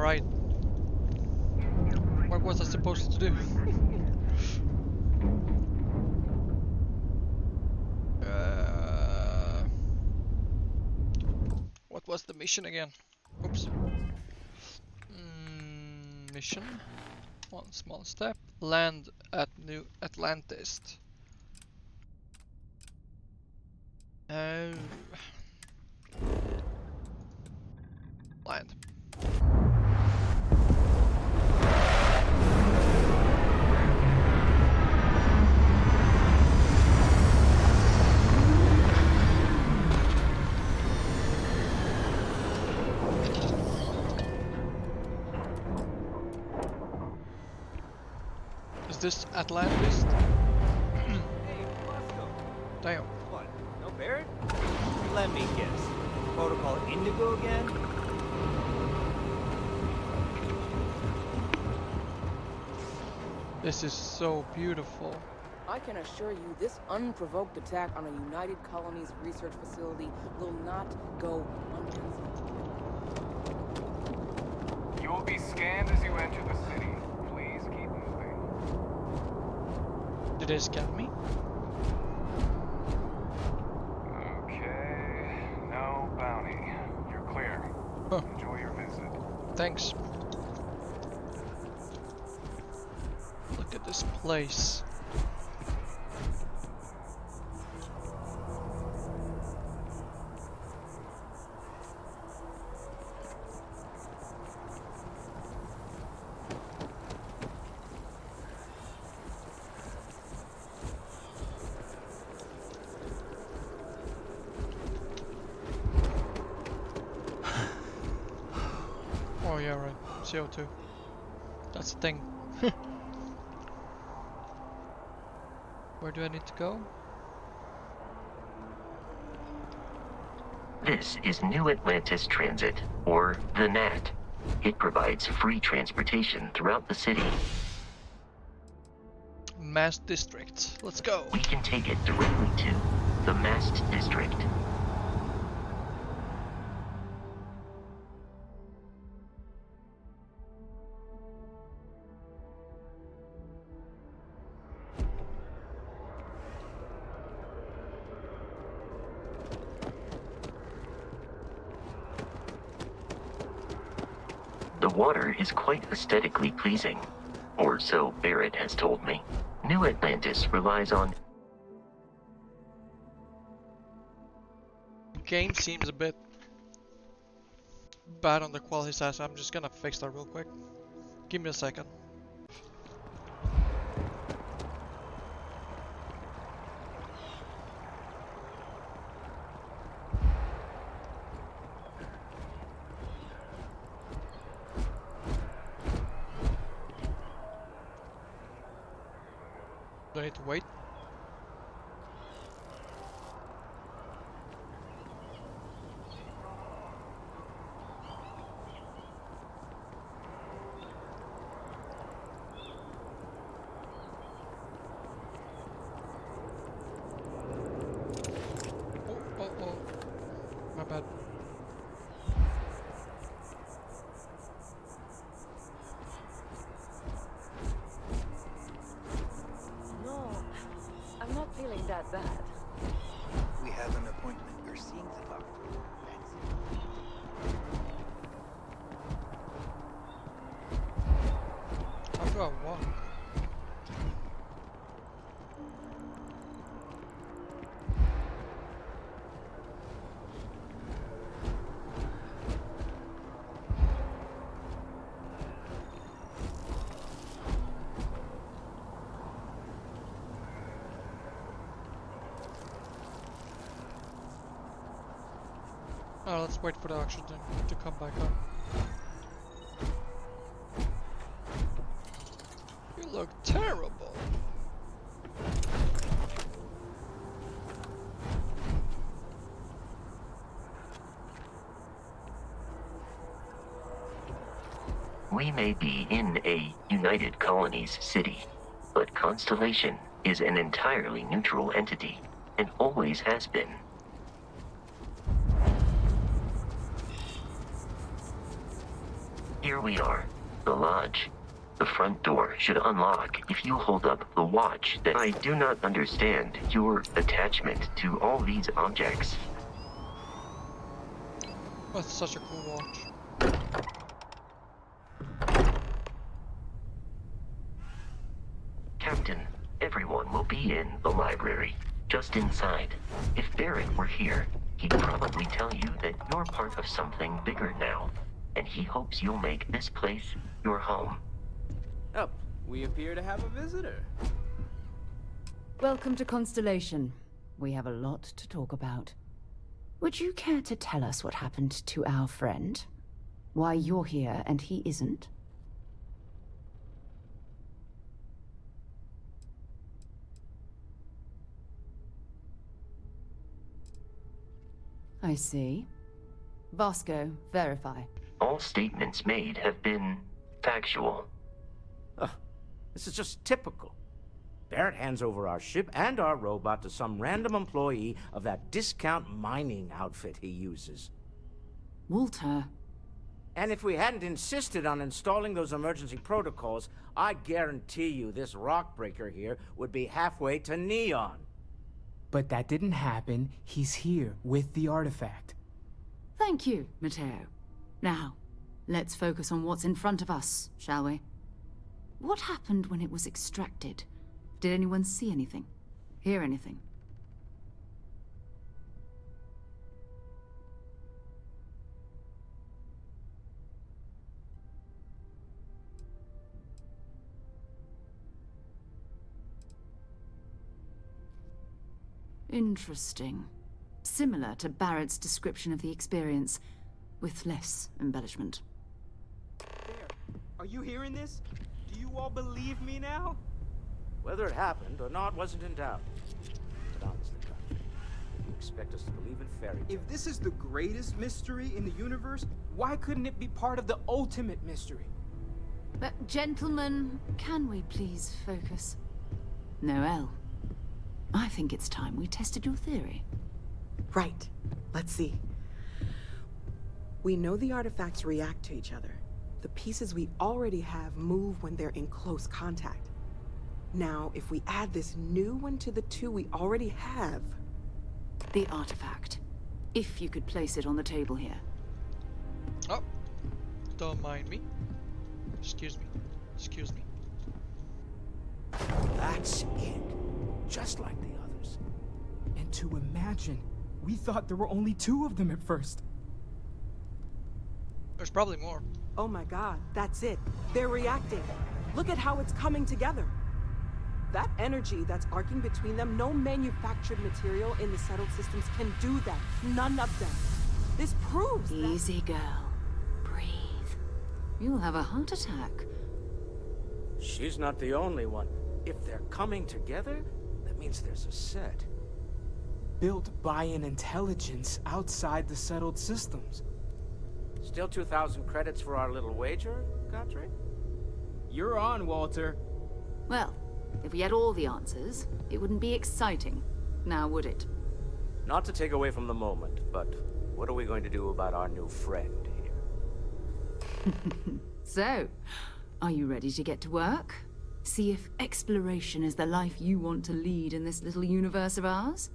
Alright. What was I supposed to do? What was the mission again? Oops. Mission. One small step. Land at New Atlantis. Oh. Land. Is this Atlantis? Hey, Bosco. Damn. What? No Barrett? Let me guess. Protocol Indigo again? This is so beautiful. I can assure you this unprovoked attack on a United Colonies research facility will not go unconsulted. You will be scanned as you enter the city. Please keep moving. Did they scan me? Okay. No bounty. You're clear. Huh. Enjoy your visit. Thanks. Look at this place. Oh yeah, right. CO2. That's the thing. Where do I need to go? This is New Atlantis Transit, or the NAT. It provides free transportation throughout the city. Mass District. Let's go. We can take it directly to the Mast District. The water is quite aesthetically pleasing, or so Barrett has told me. New Atlantis relies on... The game seems a bit bad on the quality side, so I'm just gonna fix that real quick. Give me a second. Do I need to wait? Oh. My bad. No, I'm not feeling that bad. We have an appointment. You're seeing the doctor. How do I walk? Oh, let's wait for the oxygen to come back up. You look terrible. We may be in a United Colonies city, but Constellation is an entirely neutral entity, and always has been. Here we are, the lodge. The front door should unlock if you hold up the watch. That I do not understand your attachment to all these objects. That's such a cool watch. Captain, everyone will be in the library, just inside. If Barrett were here, he'd probably tell you that you're part of something bigger now, and he hopes you'll make this place your home. Oh, we appear to have a visitor. Welcome to Constellation. We have a lot to talk about. Would you care to tell us what happened to our friend? Why you're here and he isn't? I see. Vasco, verify. All statements made have been factual. This is just typical. Barrett hands over our ship and our robot to some random employee of that discount mining outfit he uses. Walter. And if we hadn't insisted on installing those emergency protocols, I guarantee you this rock breaker here would be halfway to Neon. But that didn't happen. He's here with the artifact. Thank you, Matteo. Now, let's focus on what's in front of us, shall we? What happened when it was extracted? Did anyone see anything? Hear anything? Interesting. Similar to Barrett's description of the experience, with less embellishment. There. Are you hearing this? Do you all believe me now? Whether it happened or not wasn't in doubt. But honestly, Godfrey, you expect us to believe in fairy tales? If this is the greatest mystery in the universe, why couldn't it be part of the ultimate mystery? But gentlemen, can we please focus? Noel, I think it's time we tested your theory. Right. Let's see. We know the artifacts react to each other. The pieces we already have move when they're in close contact. Now, if we add this new one to the two we already have... The artifact. If you could place it on the table here. Oh, don't mind me. Excuse me. Excuse me. That's it. Just like the others. And to imagine, we thought there were only 2 of them at first. There's probably more. Oh my god, that's it. They're reacting. Look at how it's coming together. That energy that's arcing between them, no manufactured material in the settled systems can do that. None of them. This proves that... Easy, girl. Breathe. You'll have a heart attack. She's not the only one. If they're coming together, that means there's a set. Built by an intelligence outside the settled systems. Still 2,000 credits for our little wager, Godfrey? You're on, Walter. Well, if we had all the answers, it wouldn't be exciting. Now, would it? Not to take away from the moment, but what are we going to do about our new friend here? So, are you ready to get to work? See if exploration is the life you want to lead in this little universe of ours?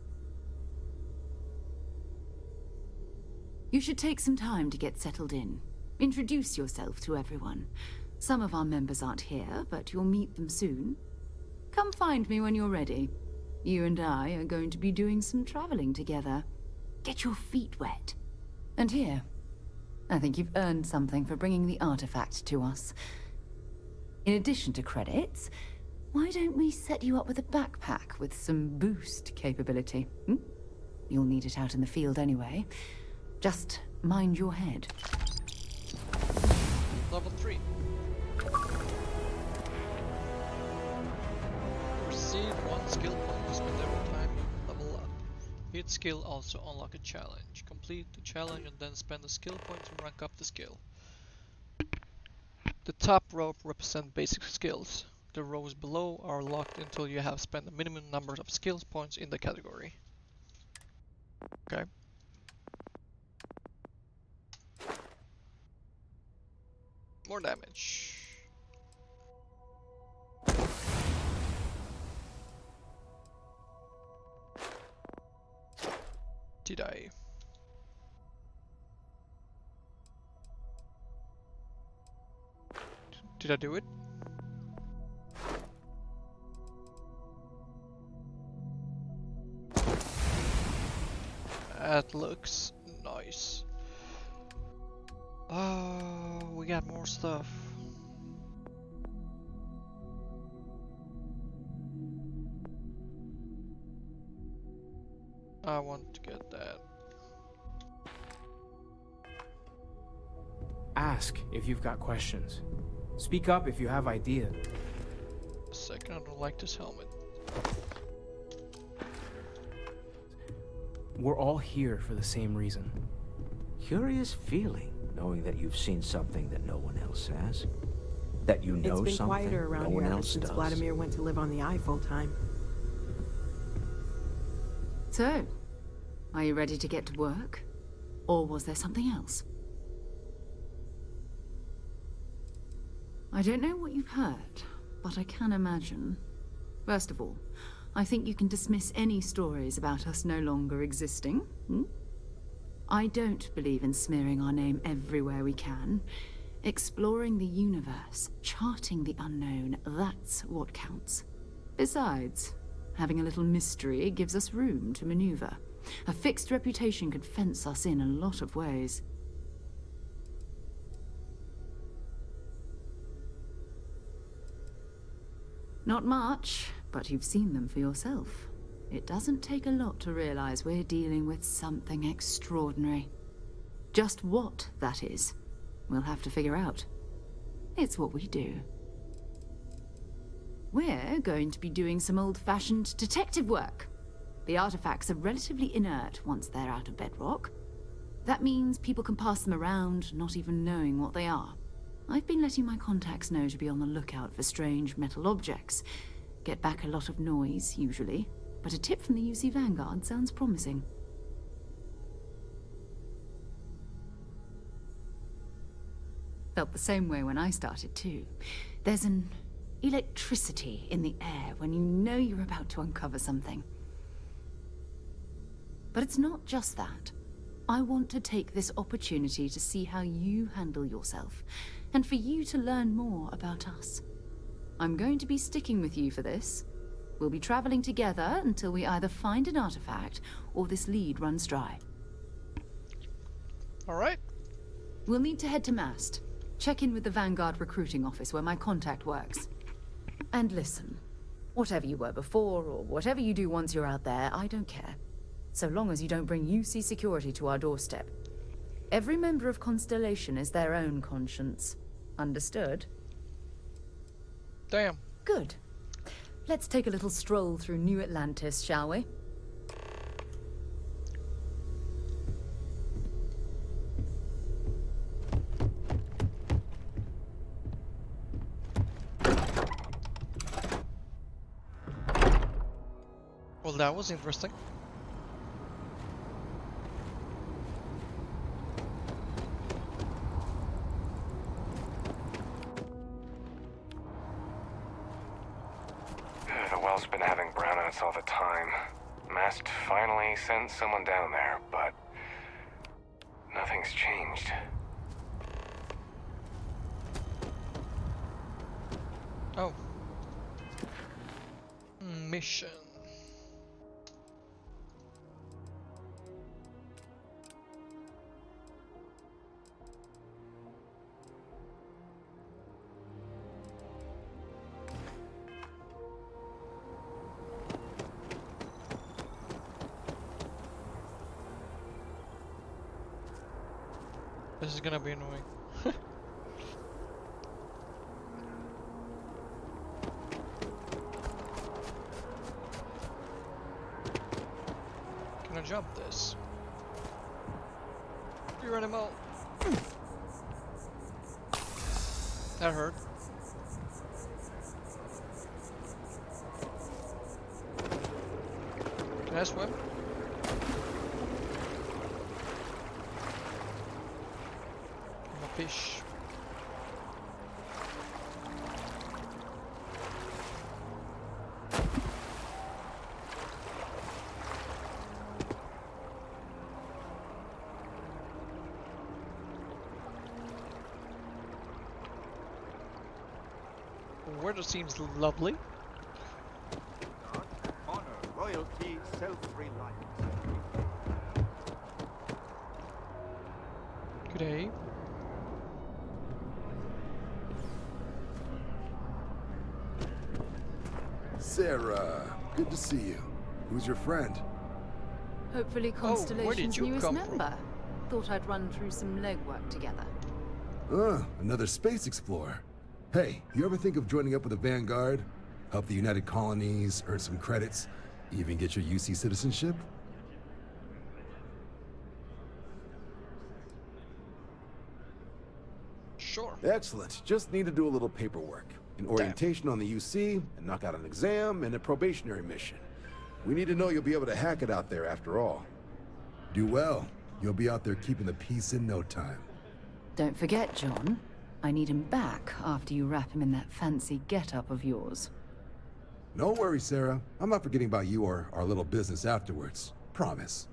You should take some time to get settled in. Introduce yourself to everyone. Some of our members aren't here, but you'll meet them soon. Come find me when you're ready. You and I are going to be doing some traveling together. Get your feet wet. And here, I think you've earned something for bringing the artifact to us. In addition to credits, why don't we set you up with a backpack with some boost capability? You'll need it out in the field anyway. Just mind your head. Level 3. Receive 1 skill point to spend every time you level up. Each skill also unlock a challenge. Complete the challenge and then spend a skill point to rank up the skill. The top row represents basic skills. The rows below are locked until you have spent a minimum number of skills points in the category. Okay. More damage. Did I? Did I do it? That looks nice. Oh, we got more stuff. I want to get that. Ask if you've got questions. Speak up if you have ideas. Second, I don't like this helmet. We're all here for the same reason. Curious feeling, knowing that you've seen something that no one else has. That you know It's been something quieter no around one here ever else since does. Vladimir went to live on the eye full time. So, are you ready to get to work? Or was there something else? I don't know what you've heard, but I can imagine. First of all, I think you can dismiss any stories about us no longer existing. I don't believe in smearing our name everywhere we can. Exploring the universe, charting the unknown, that's what counts. Besides, having a little mystery gives us room to maneuver. A fixed reputation could fence us in a lot of ways. Not much, but you've seen them for yourself. It doesn't take a lot to realize we're dealing with something extraordinary. Just what that is, we'll have to figure out. It's what we do. We're going to be doing some old-fashioned detective work. The artifacts are relatively inert once they're out of bedrock. That means people can pass them around, not even knowing what they are. I've been letting my contacts know to be on the lookout for strange metal objects. Get back a lot of noise, usually, but a tip from the UC Vanguard sounds promising. Felt the same way when I started, too. There's an electricity in the air when you know you're about to uncover something. But it's not just that. I want to take this opportunity to see how you handle yourself, and for you to learn more about us. I'm going to be sticking with you for this. We'll be traveling together until we either find an artifact or this lead runs dry. All right. We'll need to head to Mast. Check in with the Vanguard recruiting office where my contact works. And listen, whatever you were before or whatever you do once you're out there, I don't care. So long as you don't bring UC security to our doorstep. Every member of Constellation is their own conscience. Understood? Damn. Good. Let's take a little stroll through New Atlantis, shall we? Well, that was interesting. The well's been having brownouts all the time. Mast finally sent someone down there, but nothing's changed. Oh. Mission. This is gonna be annoying. Can I jump this? You animal! That hurt. Can I swim? I'm a fish. weather seems lovely. Honor, loyalty, self-reliance. Good day. Sarah, good to see you. Who's your friend? Hopefully where did Constellation's you newest come from? member. Thought I'd run through some legwork together. Another space explorer. Hey, you ever think of joining up with the Vanguard? Help the United Colonies, earn some credits, even get your UC citizenship? Sure. Excellent. Just need to do a little paperwork. An orientation on the UC, and knock out an exam, and a probationary mission. We need to know you'll be able to hack it out there after all. Do well. You'll be out there keeping the peace in no time. Don't forget, John. I need him back after you wrap him in that fancy get-up of yours. No worries, Sarah. I'm not forgetting about you or our little business afterwards. Promise.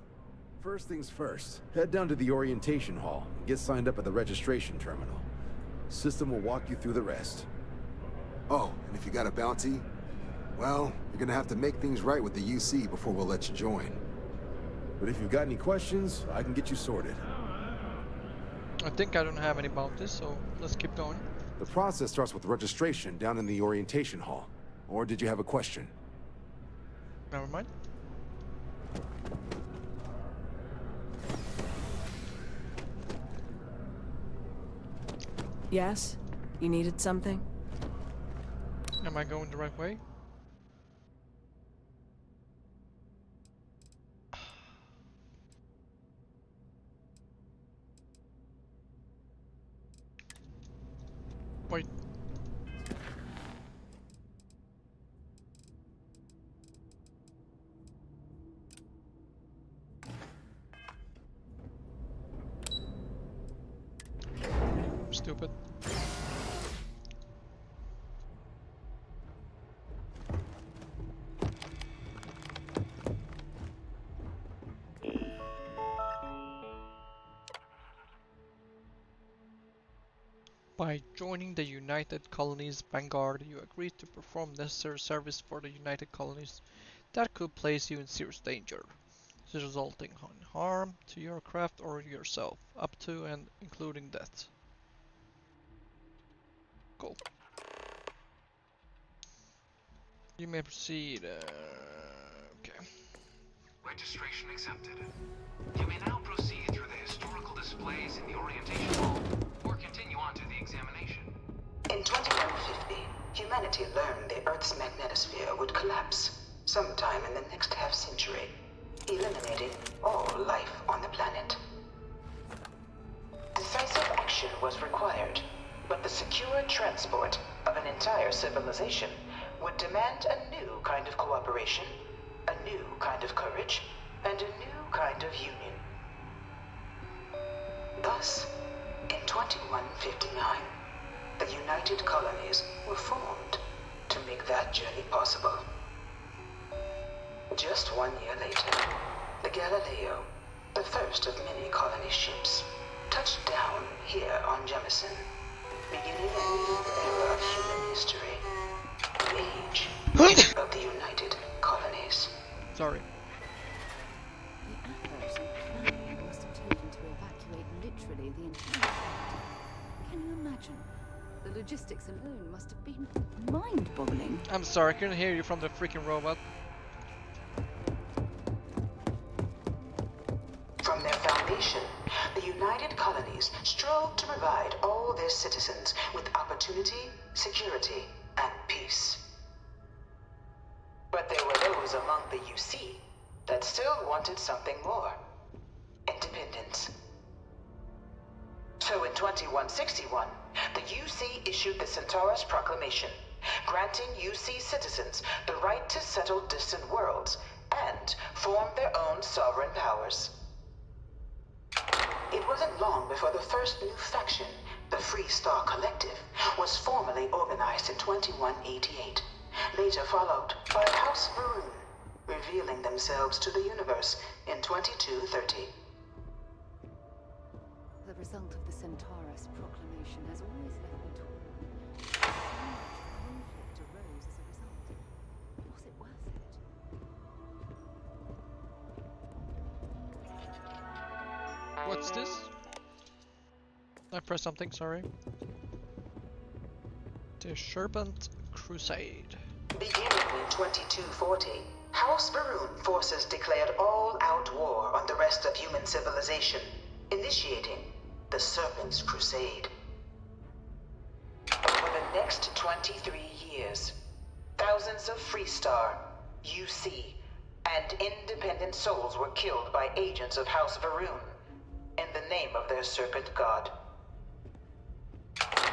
First things first, head down to the orientation hall and get signed up at the registration terminal. System will walk you through the rest. Oh, and if you got a bounty, well, you're gonna have to make things right with the UC before we'll let you join. But if you've got any questions, I can get you sorted. I think I don't have any bounties, so let's keep going. The process starts with registration down in the orientation hall. Or did you have a question? Never mind. Yes? You needed something? Am I going the right way? Wait. Stupid. By joining the United Colonies Vanguard, you agree to perform necessary service for the United Colonies that could place you in serious danger, resulting in harm to your craft or yourself, up to and including death. Cool. You may proceed. Okay. Registration accepted. You may now proceed through the historical displays in the orientation hall, or continue on to the examination. In 2150, humanity learned the Earth's magnetosphere would collapse sometime in the next half-century, eliminating all life on the planet. Decisive action was required, but the secure transport of an entire civilization would demand a new kind of cooperation, a new kind of courage, and a new kind of union. Thus, in 2159, the United Colonies were formed to make that journey possible. Just 1 year later, the Galileo, the first of many colony ships, touched down here on Jemison, beginning a new era of human history, the age of the United Colonies. Sorry. The effort and planning it must have taken to evacuate literally the entire planet. Can you imagine? The logistics alone must have been mind-boggling. I'm sorry, I couldn't hear you from the freaking robot. From their foundation, the United Colonies strove to provide all their citizens with opportunity, security, and peace. But there were those among the UC that still wanted something more. Independence. So in 2161, the UC issued the Centaurus Proclamation, granting UC citizens the right to settle distant worlds and form their own sovereign powers. It wasn't long before the first new faction, the Free Star Collective, was formally organized in 2188, later followed by House Varun, revealing themselves to the universe in 2230. The result of the Centaurus proclamation has always left me torn. So much conflict What's this? I pressed something, sorry. The Serpent Crusade. Beginning in 2240, House Varun forces declared all-out war on the rest of human civilization, initiating the Serpent's Crusade. Over the next 23 years, thousands of Freestar, UC, and independent souls were killed by agents of House Varun in the name of their serpent god.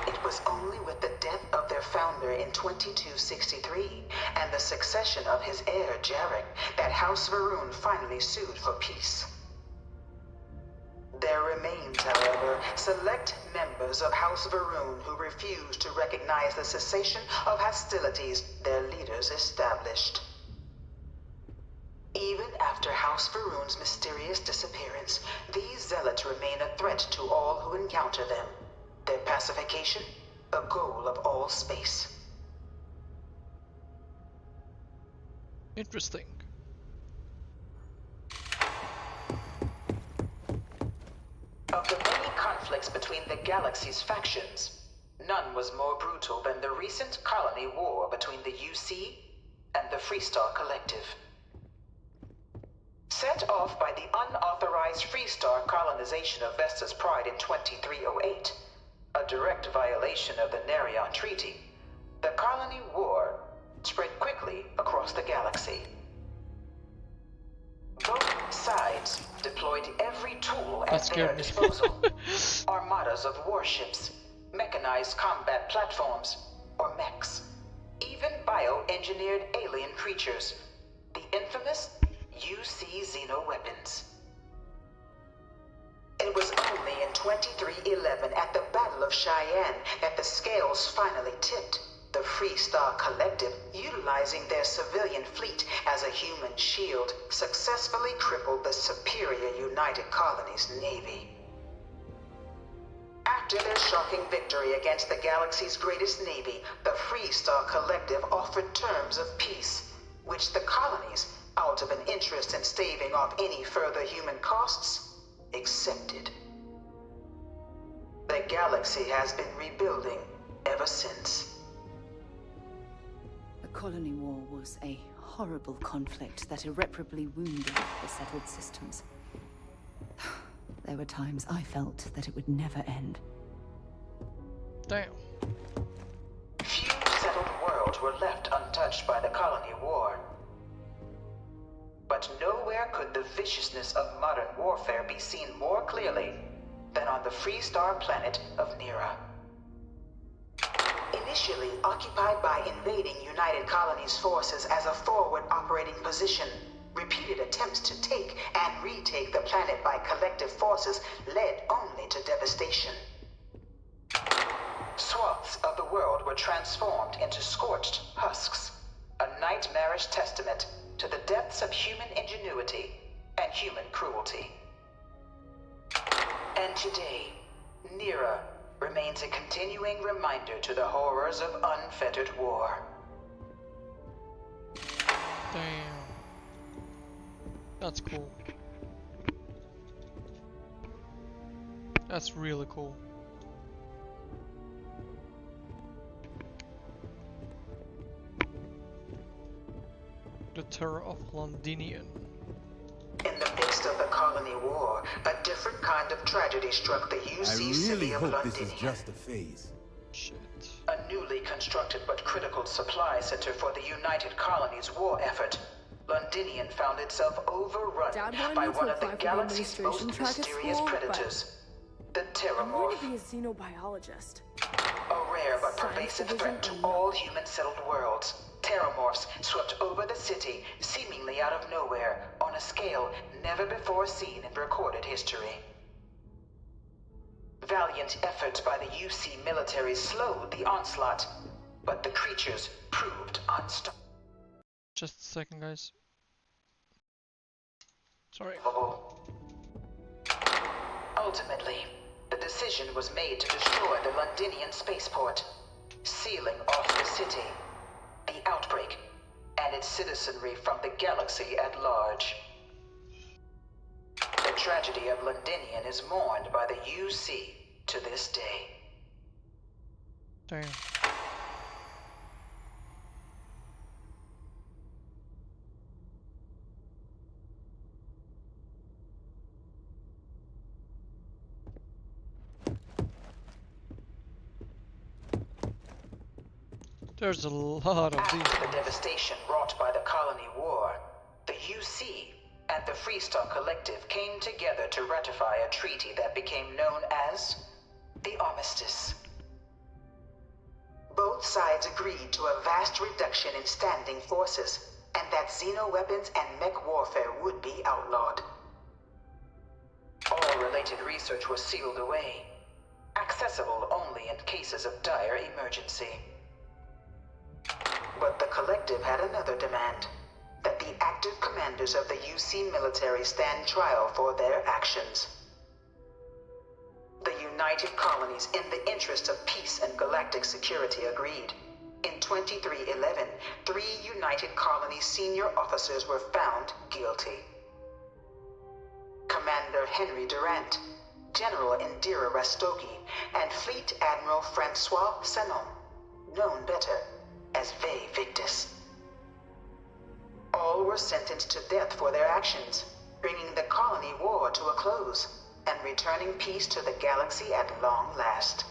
It was only with the death of their founder in 2263 and the succession of his heir, Jarek, that House Varun finally sued for peace. There remains, however, select members of House Varun who refuse to recognize the cessation of hostilities their leaders established. Even after House Varun's mysterious disappearance, these zealots remain a threat to all who encounter them. Their pacification, a goal of all space. Interesting. Of the many conflicts between the galaxy's factions, none was more brutal than the recent colony war between the UC and the Freestar Collective. Set off by the unauthorized Freestar colonization of Vesta's Pride in 2308, a direct violation of the Nerion Treaty, the colony war spread quickly across the galaxy. Both sides deployed every tool at their disposal. Armadas of warships, mechanized combat platforms, or mechs, even bioengineered alien creatures, the infamous UC xeno-weapons. It was only in 2311 at the Battle of Cheyenne that the scales finally tipped. The Freestar Collective, utilizing their civilian fleet as a human shield, successfully crippled the superior United Colonies Navy. After their shocking victory against the galaxy's greatest navy, the Freestar Collective offered terms of peace, which the colonies, out of an interest in staving off any further human costs, accepted. The galaxy has been rebuilding ever since. The colony war was a horrible conflict that irreparably wounded the settled systems. There were times I felt that it would never end. Damn. Few settled worlds were left untouched by the colony war. But nowhere could the viciousness of modern warfare be seen more clearly than on the Freestar planet of Nera. Initially occupied by invading United Colonies forces as a forward operating position, repeated attempts to take and retake the planet by collective forces led only to devastation. Swaths of the world were transformed into scorched husks, a nightmarish testament to the depths of human ingenuity and human cruelty. And today, Nera remains a continuing reminder to the horrors of unfettered war. Damn. That's cool. That's really cool. The Terror of Londinian. In the midst of the colony war, a different kind of tragedy struck the UC city of Londinian. This is just a phase. Shit. A newly constructed but critical supply center for the United Colonies war effort, Londinian found itself overrun by one of the galaxy's most mysterious predators, the Terramorph. I'm going to be a xenobiologist. A rare but pervasive threat to all human-settled worlds. Terramorphs swept over the city, seemingly out of nowhere, on a scale never before seen in recorded history. Valiant efforts by the UC military slowed the onslaught, but the creatures proved unstoppable. Just a second, guys. Sorry. Ultimately, the decision was made to destroy the Londinian spaceport, sealing off the city, the outbreak, and its citizenry from the galaxy at large. The tragedy of Londinian is mourned by the UC to this day. Damn. There's a lot of these. After the devastation wrought by the Colony War, the UC and the Freestar Collective came together to ratify a treaty that became known as the Armistice. Both sides agreed to a vast reduction in standing forces, and that xeno-weapons and mech warfare would be outlawed. All related research was sealed away, accessible only in cases of dire emergency. But the Collective had another demand, that the active commanders of the UC military stand trial for their actions. The United Colonies, in the interest of peace and galactic security, agreed. In 2311, 3 United Colonies senior officers were found guilty. Commander Henry Durant, General Indira Rastogi, and Fleet Admiral Francois Sanon, known better as Ve Victus. All were sentenced to death for their actions, bringing the colony war to a close and returning peace to the galaxy at long last.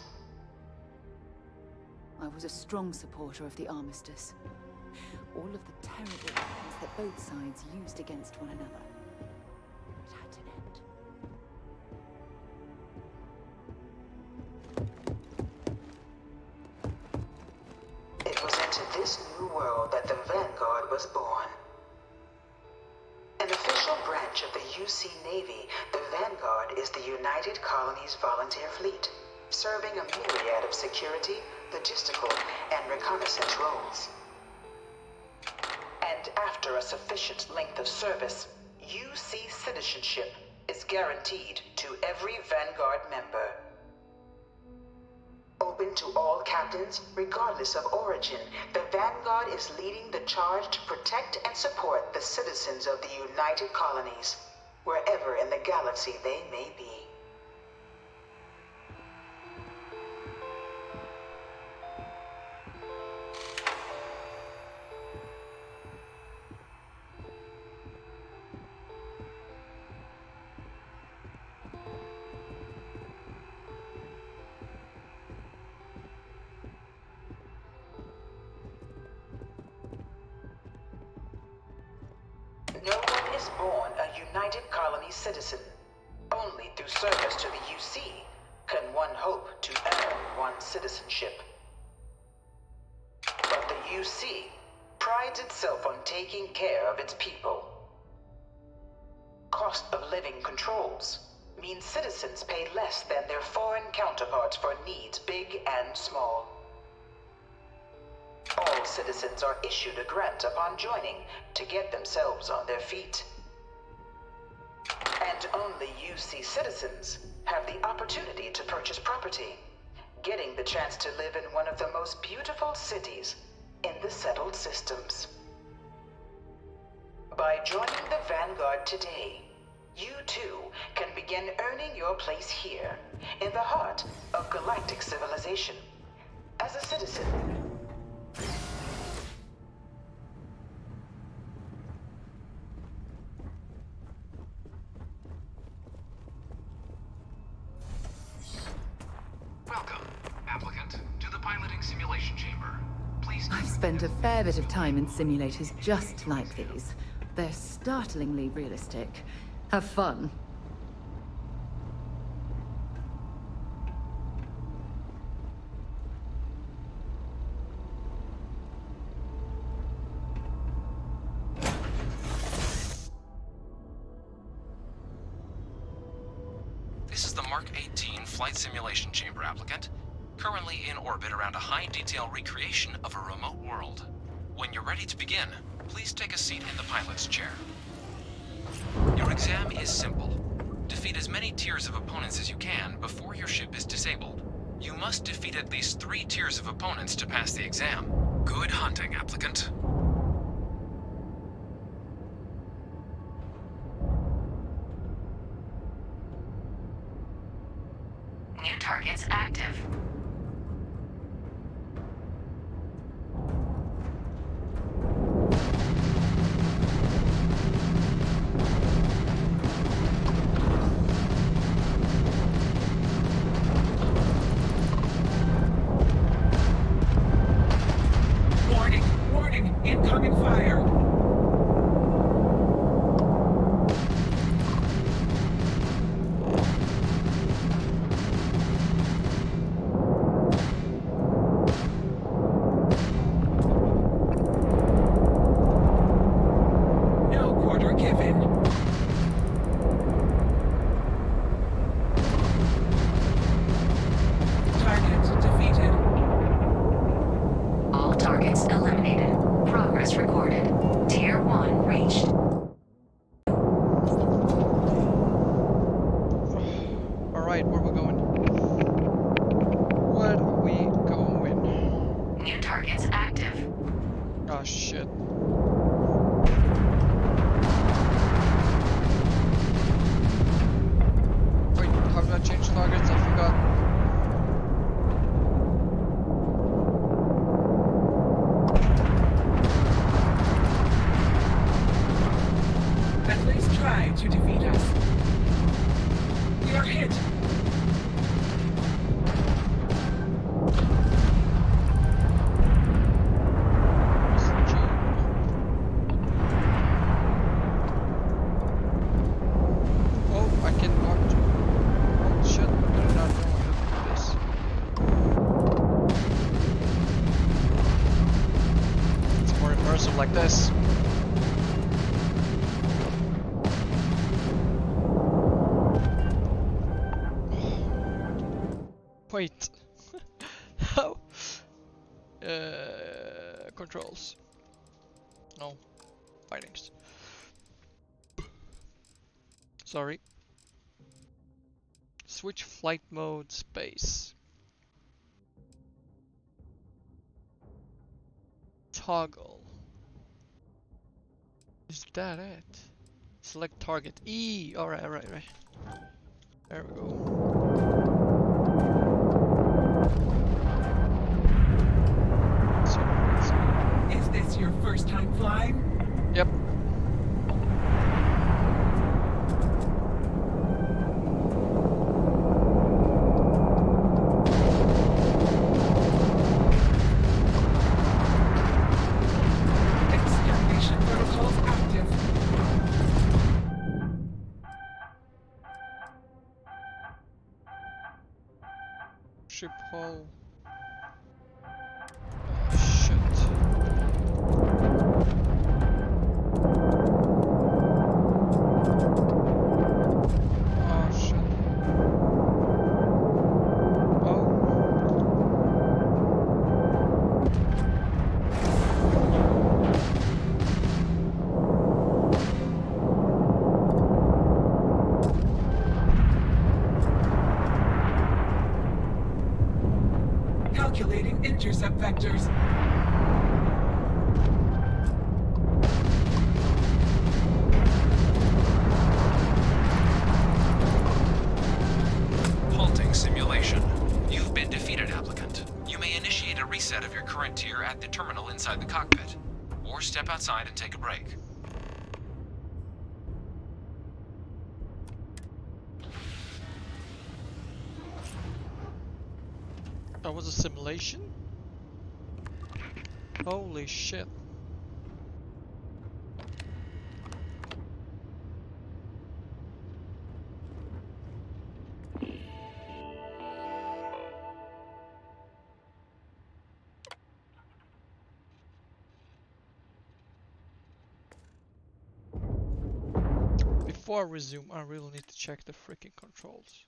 I was a strong supporter of the Armistice. All of the terrible weapons that both sides used against one another. It had to end. It was into this new world that the Vanguard was born. An official branch of the UC Navy, the Vanguard is the United Colonies Volunteer Fleet, serving a myriad of security, logistical, and reconnaissance roles. And after a sufficient length of service, UC citizenship is guaranteed to every Vanguard member. Open to all captains, regardless of origin, the Vanguard is leading the charge to protect and support the citizens of the United Colonies, wherever in the galaxy they may be. No one is born a United Colony citizen. Only through service to the UC can one hope to earn one's citizenship. But the UC prides itself on taking care of its people. Cost of living controls mean citizens pay less than their foreign counterparts for needs big and small. All citizens are issued a grant upon joining to get themselves on their feet. And only UC citizens have the opportunity to purchase property, getting the chance to live in one of the most beautiful cities in the settled systems. By joining the Vanguard today, you too can begin earning your place here, in the heart of galactic civilization, as a citizen. Welcome, applicant, to the piloting simulation chamber. Please. I've spent a fair bit of time in simulators just like these. They're startlingly realistic. Have fun. This is the Mark 18 flight simulation chamber, applicant. Currently in orbit around a high-detail recreation of a remote world. When you're ready to begin, please take a seat in the pilot's chair. Your exam is simple. Defeat as many tiers of opponents as you can before your ship is disabled. You must defeat at least 3 tiers of opponents to pass the exam. Good hunting, applicant. shit. Wait, how do I change targets? I forgot. At least try to defeat us. We are hit. Like this. Wait. How? Controls. No. Findings. Sorry. Switch flight mode space. Toggle. Is that it? Select target. E! Alright. There we go. Is this your first time flying? Yep. Ship hull. Oh shit. Oh shit. Calculating intercept vectors. Halting simulation. You've been defeated, applicant. You may initiate a reset of your current tier at the terminal inside the cockpit, or step outside and take a break. That was a simulation? Holy shit. Before I resume, I really need to check the freaking controls.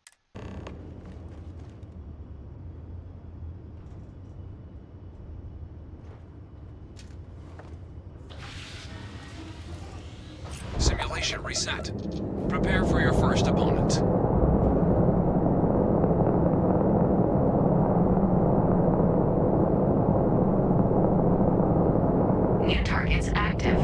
Simulation reset. Prepare for your first opponent. New targets active.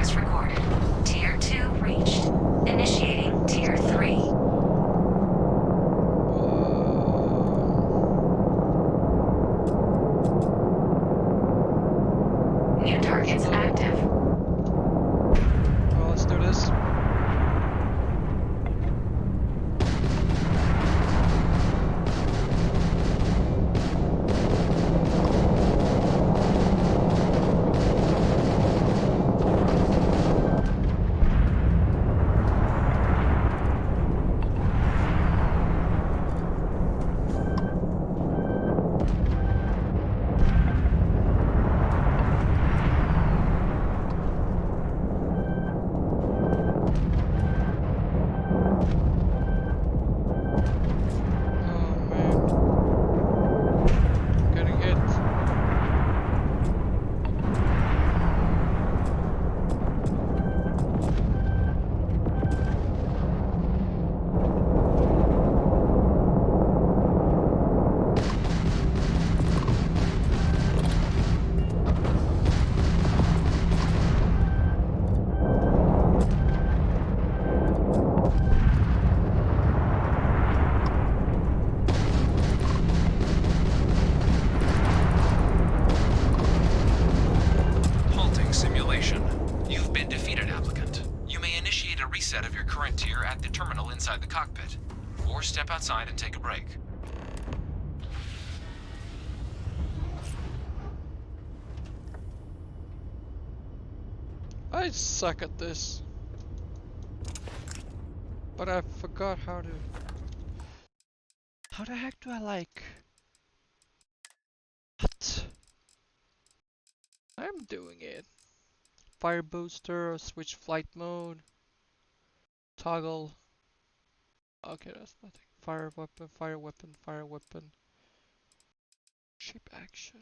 Progress recorded. Tier 2 reached. Initiating Tier 3. New targets active. Well, let's do this. reset of your current tier at the terminal inside the cockpit, or step outside and take a break. I suck at this. But I forgot how to... How the heck do I like... What? I'm doing it. Fire booster, switch flight mode. Toggle. Okay, that's nothing. Fire weapon, fire weapon, fire weapon. Ship action.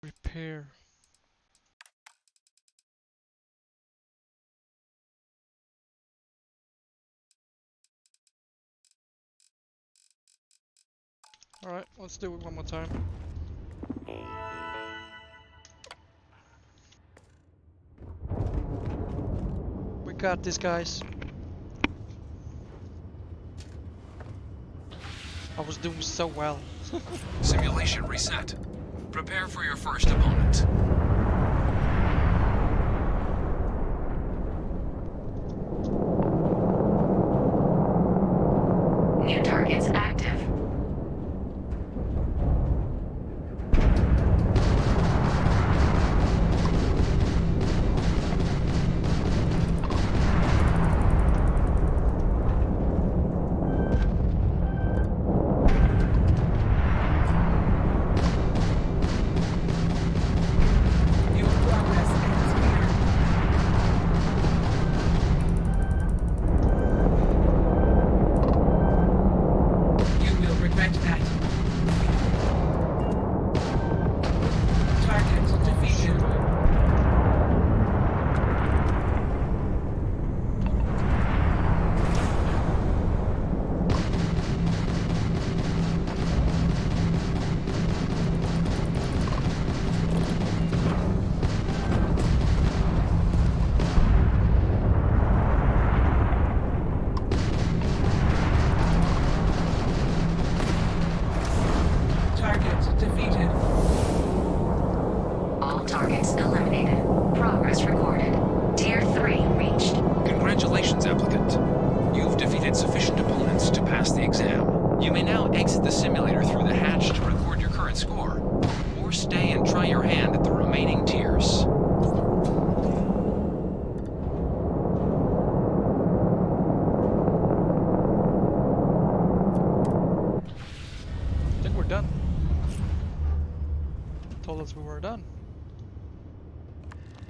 Repair. Alright, let's do it one more time. We got this, guys. I was doing so well. Simulation reset. Prepare for your first opponent. New targets active.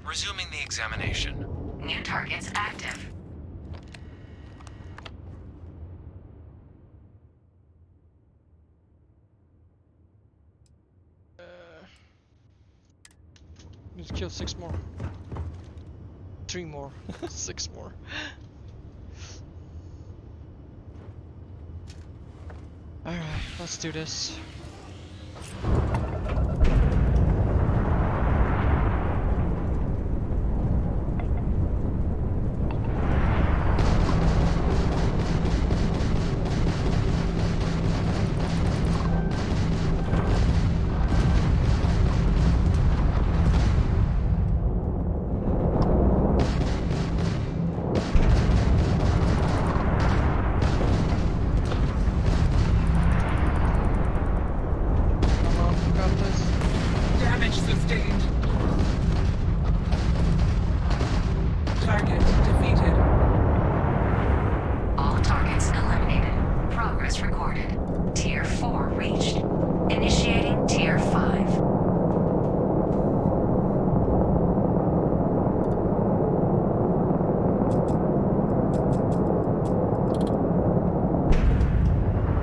Resuming the examination. New targets active. Let's kill 6 more. 3 more. 6 more. Alright, let's do this. Damage sustained. Target defeated. All targets eliminated. Progress recorded. Tier 4 reached. Initiating Tier 5.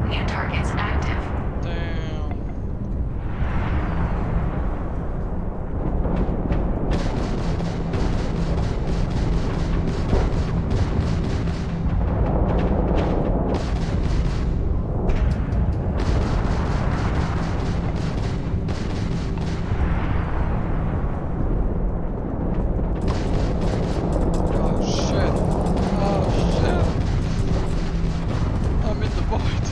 New targets active. Oh shit. Oh shit. I'm in the void.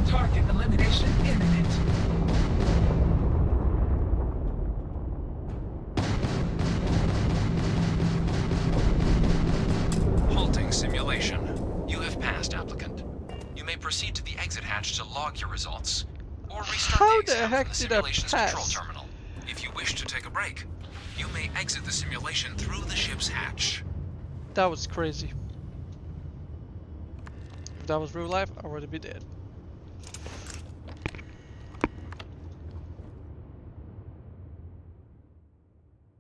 Target elimination imminent. Halting simulation. You have passed, applicant. You may proceed to the exit hatch to log your results, or restart How the the exam heck from the did I simulation's control pass? terminal. If you wish to take a break, you may exit the simulation through the ship's hatch. That was crazy. If that was real life, I would be dead.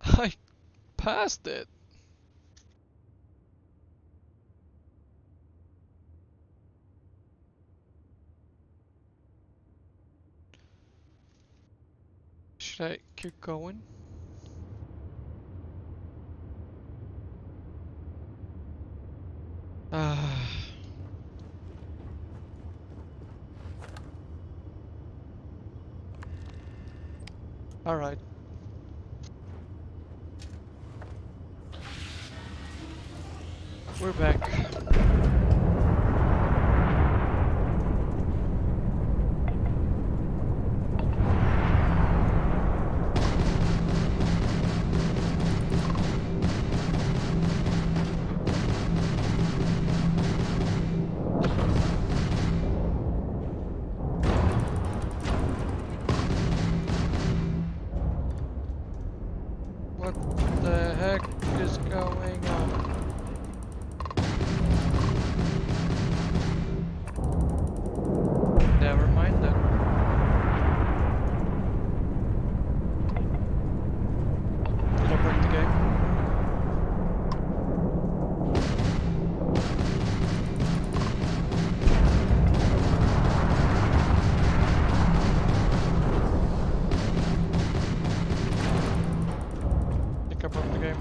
I passed it. Should I keep going? Ah. All right. We're back. What the heck is going on? Never mind then. Did I break the game? Think I broke the game.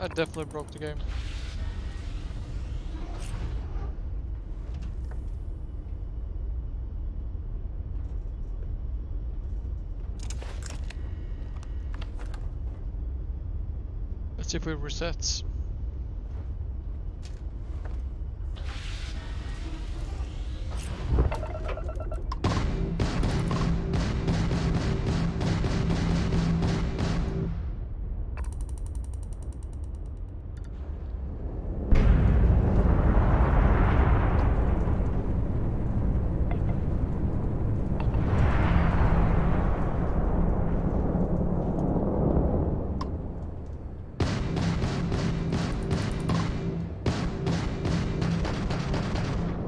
I definitely broke the game. Let's see if it resets.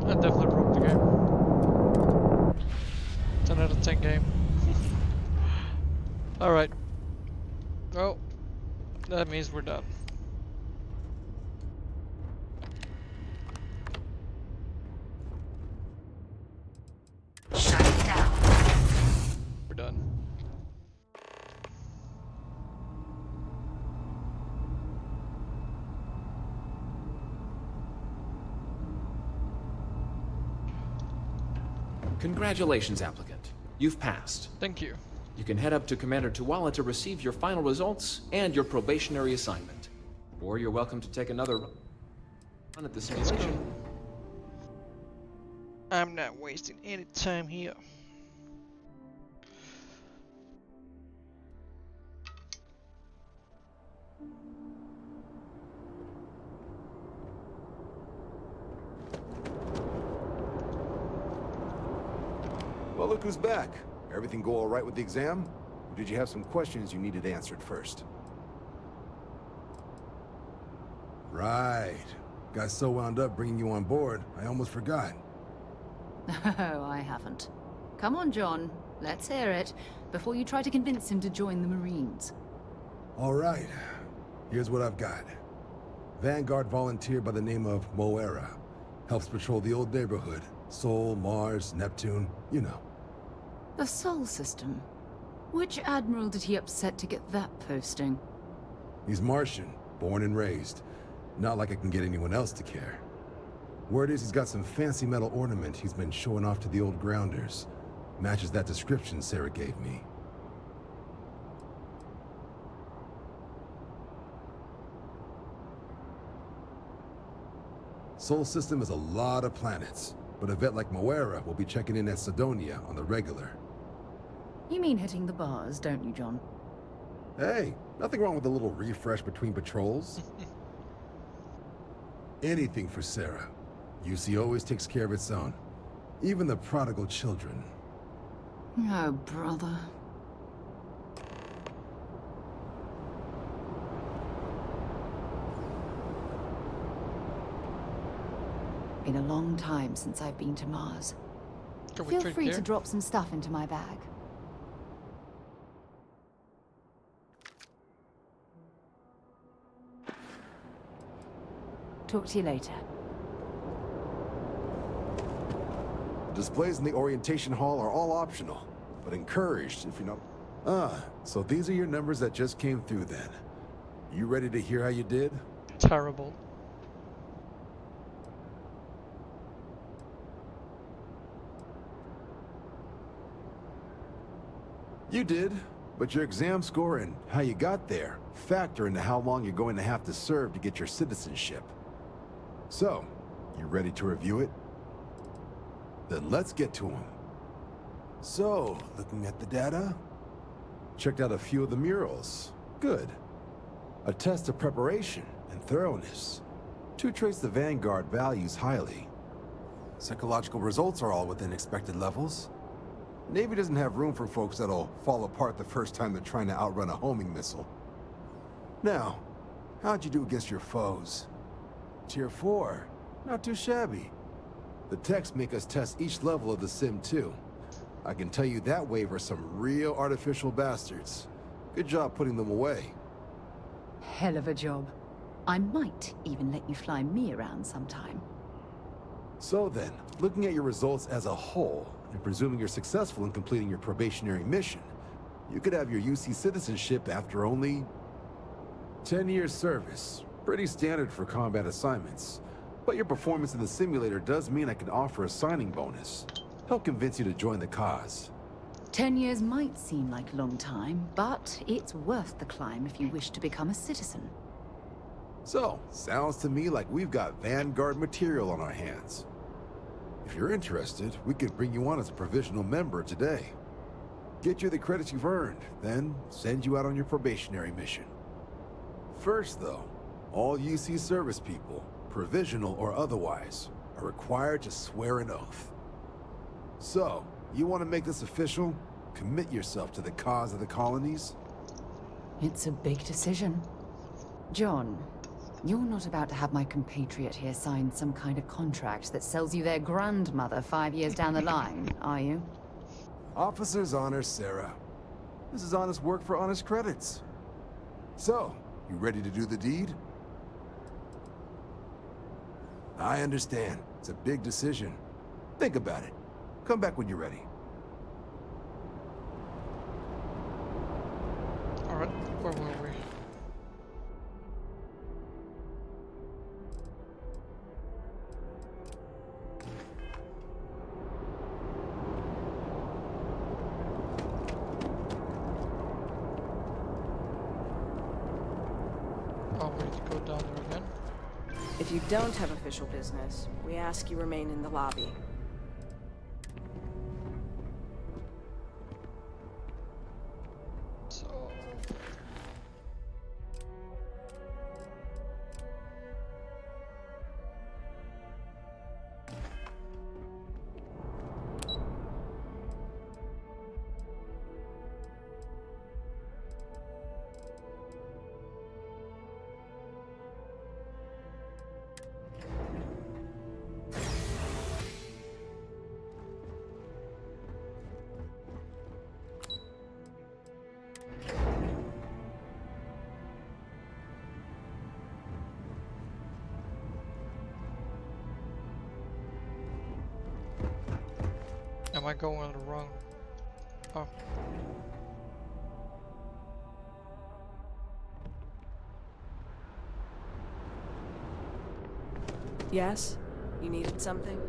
I definitely broke the game. 10 out of 10 game. Alright. Well, that means we're done. Shutting down. We're done. Congratulations, applicant. You've passed. Thank you. You can head up to Commander Tuwala to receive your final results and your probationary assignment. Or you're welcome to take another run at the simulation. I'm not wasting any time here. Well, look who's back. Everything go all right with the exam? Or did you have some questions you needed answered first? Right. Got so wound up bringing you on board, I almost forgot. Oh, I haven't. Come on, John. Let's hear it, before you try to convince him to join the Marines. All right. Here's what I've got. Vanguard volunteer by the name of Moera. Helps patrol the old neighborhood. Sol, Mars, Neptune, you know. The Sol system? Which admiral did he upset to get that posting? He's Martian, born and raised. Not like I can get anyone else to care. Word is he's got some fancy metal ornament he's been showing off to the old grounders. Matches that description Sarah gave me. Sol system has a lot of planets, but a vet like Moera will be checking in at Sidonia on the regular. You mean hitting the bars, don't you, John? Hey, nothing wrong with a little refresh between patrols. Anything for Sarah. UC always takes care of its own. Even the prodigal children. Oh, brother. Been a long time since I've been to Mars. Feel free to drop some stuff into my bag. Talk to you later. The displays in the orientation hall are all optional, but encouraged if you know. So these are your numbers that just came through then. You ready to hear how you did? Terrible. You did, but your exam score and how you got there factor into how long you're going to have to serve to get your citizenship. So, you ready to review it? Then let's get to them. So, looking at the data, checked out a few of the murals. Good. A test of preparation and thoroughness. Two traits the Vanguard values highly. Psychological results are all within expected levels. Navy doesn't have room for folks that'll fall apart the first time they're trying to outrun a homing missile. Now, how'd you do against your foes? Tier 4. Not too shabby. The techs make us test each level of the sim too. I can tell you that wave are some real artificial bastards. Good job putting them away. Hell of a job. I might even let you fly me around sometime. So then, looking at your results as a whole, and presuming you're successful in completing your probationary mission, you could have your UC citizenship after only 10 years service. Pretty standard for combat assignments. But your performance in the simulator does mean I can offer a signing bonus. Help convince you to join the cause. 10 years might seem like a long time, but it's worth the climb if you wish to become a citizen. So, sounds to me like we've got Vanguard material on our hands. If you're interested, we could bring you on as a provisional member today. Get you the credits you've earned, then send you out on your probationary mission. First, though, all UC service people, provisional or otherwise, are required to swear an oath. So, you want to make this official? Commit yourself to the cause of the colonies? It's a big decision. John, you're not about to have my compatriot here sign some kind of contract that sells you their grandmother 5 years down the line, are you? Officer's honor, Sarah. This is honest work for honest credits. So, you ready to do the deed? I understand. It's a big decision. Think about it. Come back when you're ready. Alright, where were we? If you don't have official business, we ask you remain in the lobby. So... Am I going the wrong... Oh. Yes? You needed something?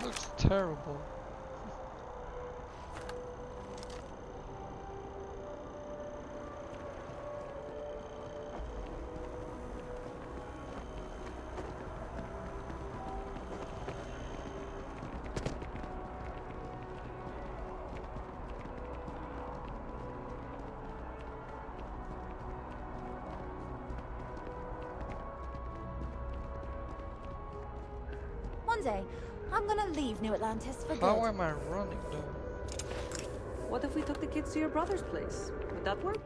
Looks terrible. One day, I'm gonna leave New Atlantis for good. How am I running though? What if we took the kids to your brother's place? Would that work?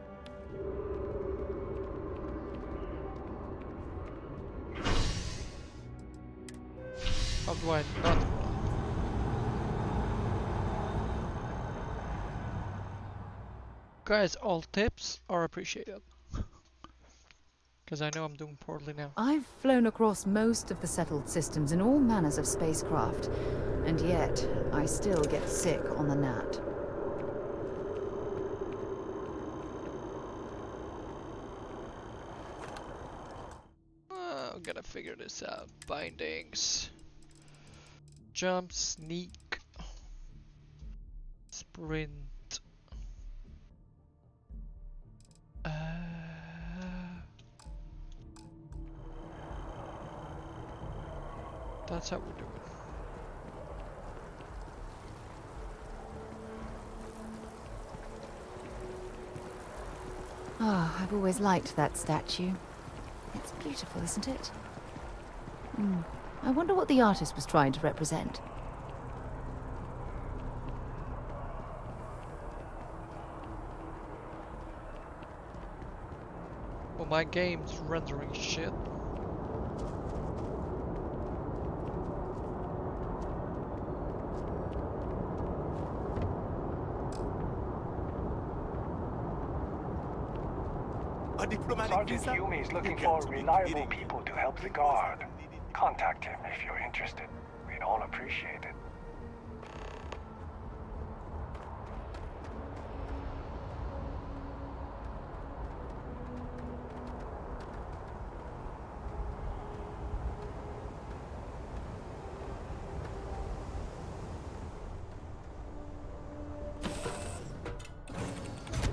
How do I not run? Guys, all tips are appreciated. Because I know I'm doing poorly now. I've flown across most of the settled systems in all manners of spacecraft, and yet I still get sick on the gnat. I'm gonna figure this out. Bindings. Jump, sneak. Sprint. That's how we do it. Ah, I've always liked that statue. It's beautiful, isn't it? I wonder what the artist was trying to represent. Well, my game's rendering shit. Sergeant Yumi is looking for reliable people to help the guard. Contact him if you're interested. We'd all appreciate it.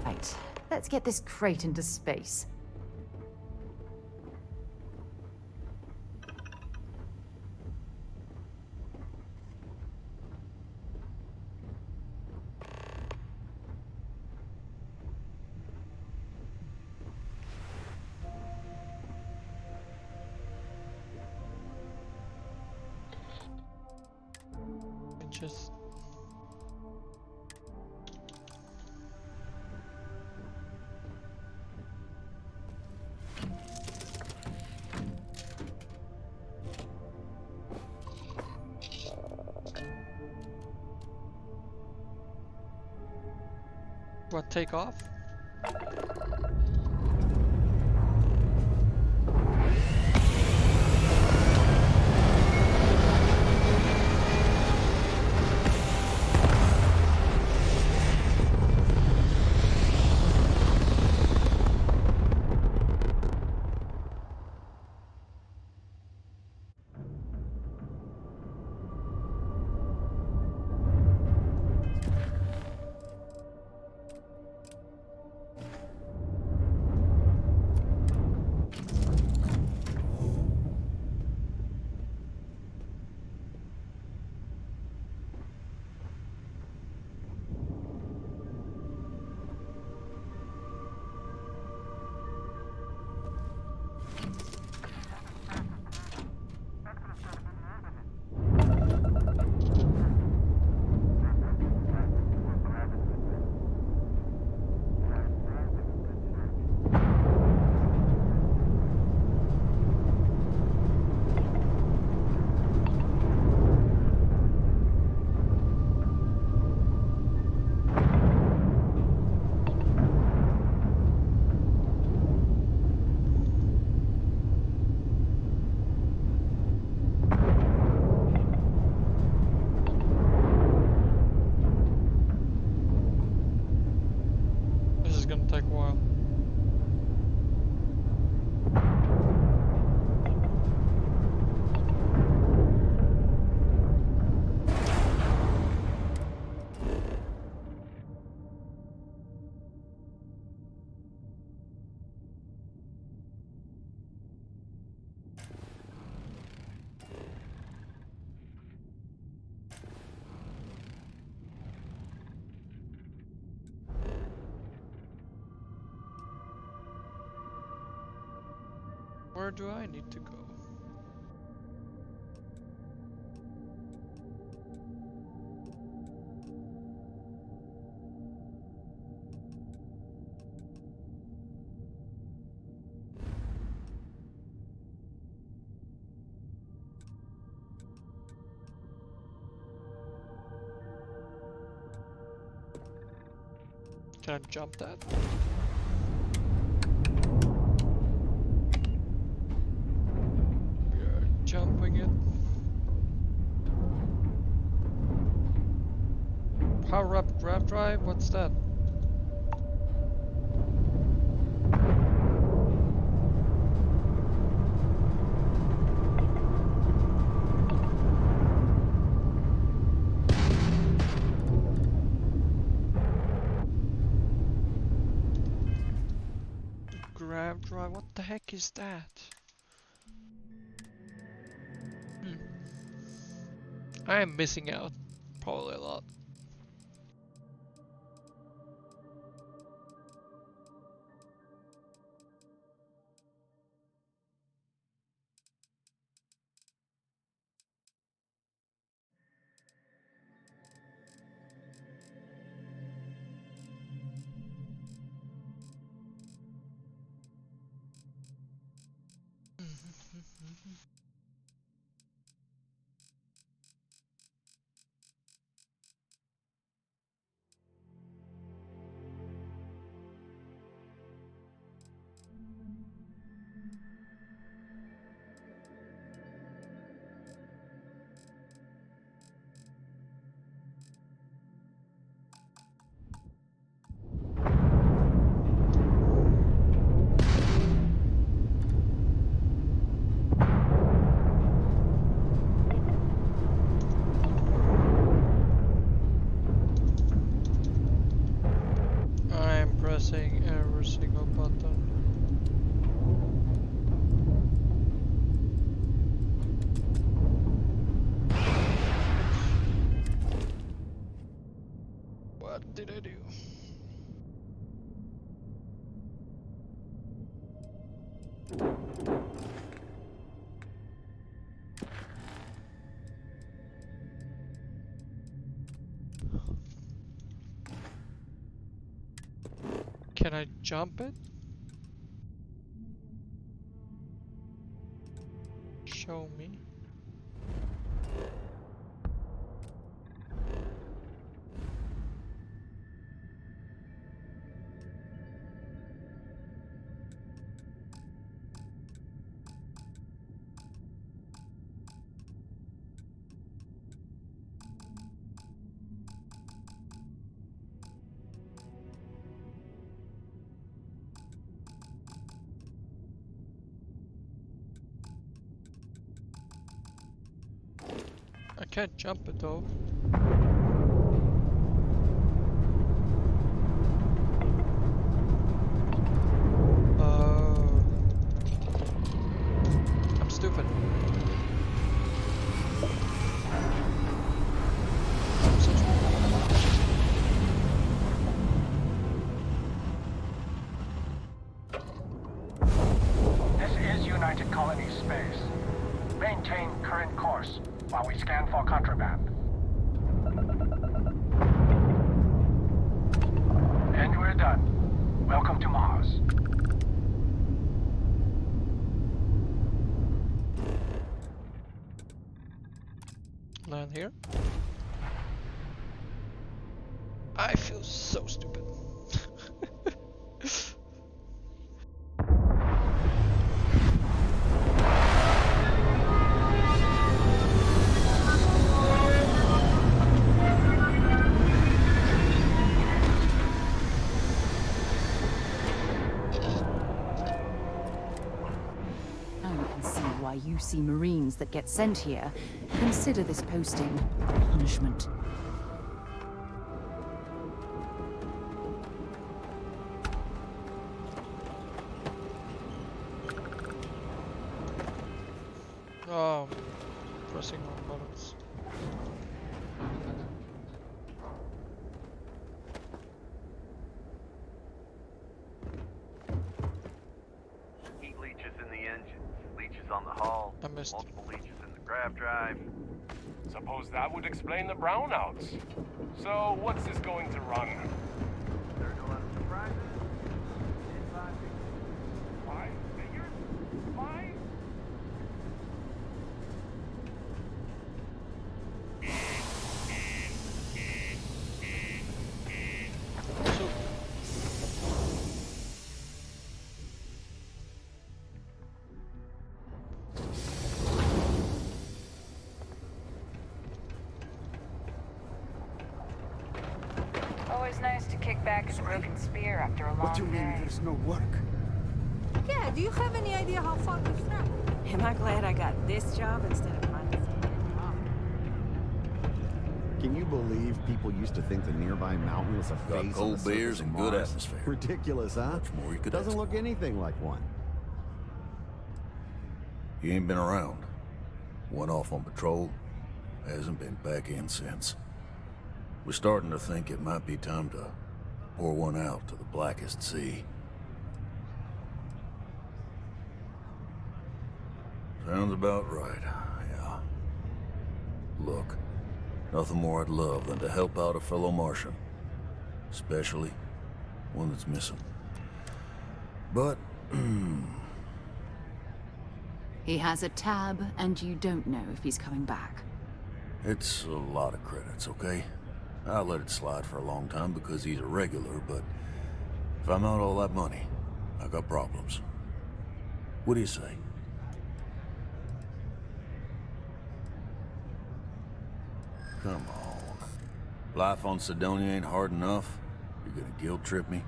Right, let's get this crate into space. Just what, take off? take a while. Where do I need to go? Can I jump that? We are jumping it. Power up grab drive? What's that? Grab drive? What the heck is that? I am missing out. Probably a lot. I'm pressing every single button. What did I do? Can I jump it? Show me. I can't jump it though. Oh. I'm stupid. I'm so stupid. This is United Colonies space. Maintain current course while we scan for contraband. And we're done. Welcome to Mars. Land here. I feel so stupid. juicy Marines that get sent here, consider this posting a punishment. Oh, pressing wrong buttons. Heat leeches in the engines, leeches on the hull, I missed. multiple leeches in the grav drive. Suppose that would explain the brownouts. So, what's this going to run? There's a lot of surprises. In 5 Five figures? Five? Always nice to kick back with a broken spear after a long What do you mean day. there's no work? Yeah, do you have any idea how far we've traveled? Am I glad I got this job instead of finding some job? Can you believe people used to think the nearby mountain was a Got phase cold of the beers surface and of good Mars? atmosphere. Ridiculous, huh? Much more you could Doesn't ask look anything like one. You ain't been around. Went off on patrol. Hasn't been back in since. We're starting to think it might be time to pour one out to the blackest sea. Sounds about right, yeah. Look, nothing more I'd love than to help out a fellow Martian. Especially one that's missing. But, He has a tab, and you don't know if he's coming back. it's a lot of credits, okay? I let it slide for a long time because he's a regular, but if I'm out all that money, I got problems. What do you say? Come on. Life on Sidonia ain't hard enough. You're gonna guilt trip me?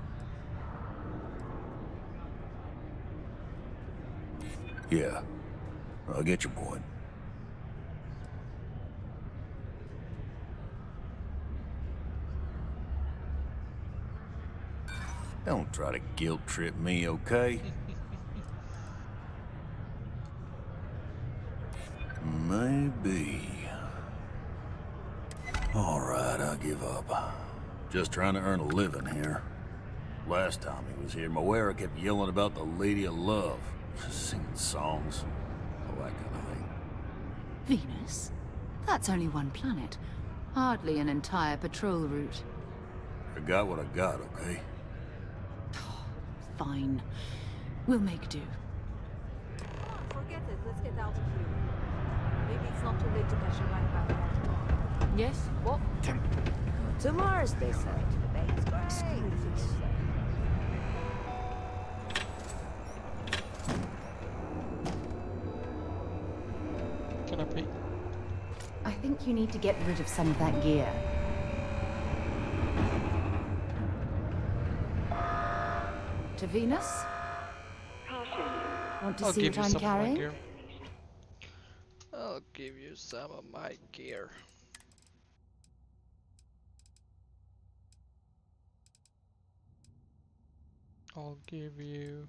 Yeah, I get your point. Don't try to guilt trip me, okay? Maybe. All right, I give up. Just trying to earn a living here. Last time he was here, Moira kept yelling about the Lady of Love, singing songs, all that kind of thing. Venus? That's only one planet. Hardly an entire patrol route. I got what I got, okay? Fine. We'll make do. Forget it. Let's get out of here. Maybe it's not too late to catch a ride back home. Yes? What? To Mars, they said. Can I pay? I think you need to get rid of some of that gear. To Venus? Want to I'll see give what you I'm some of my carrying? gear. I'll give you some of my gear. I'll give you...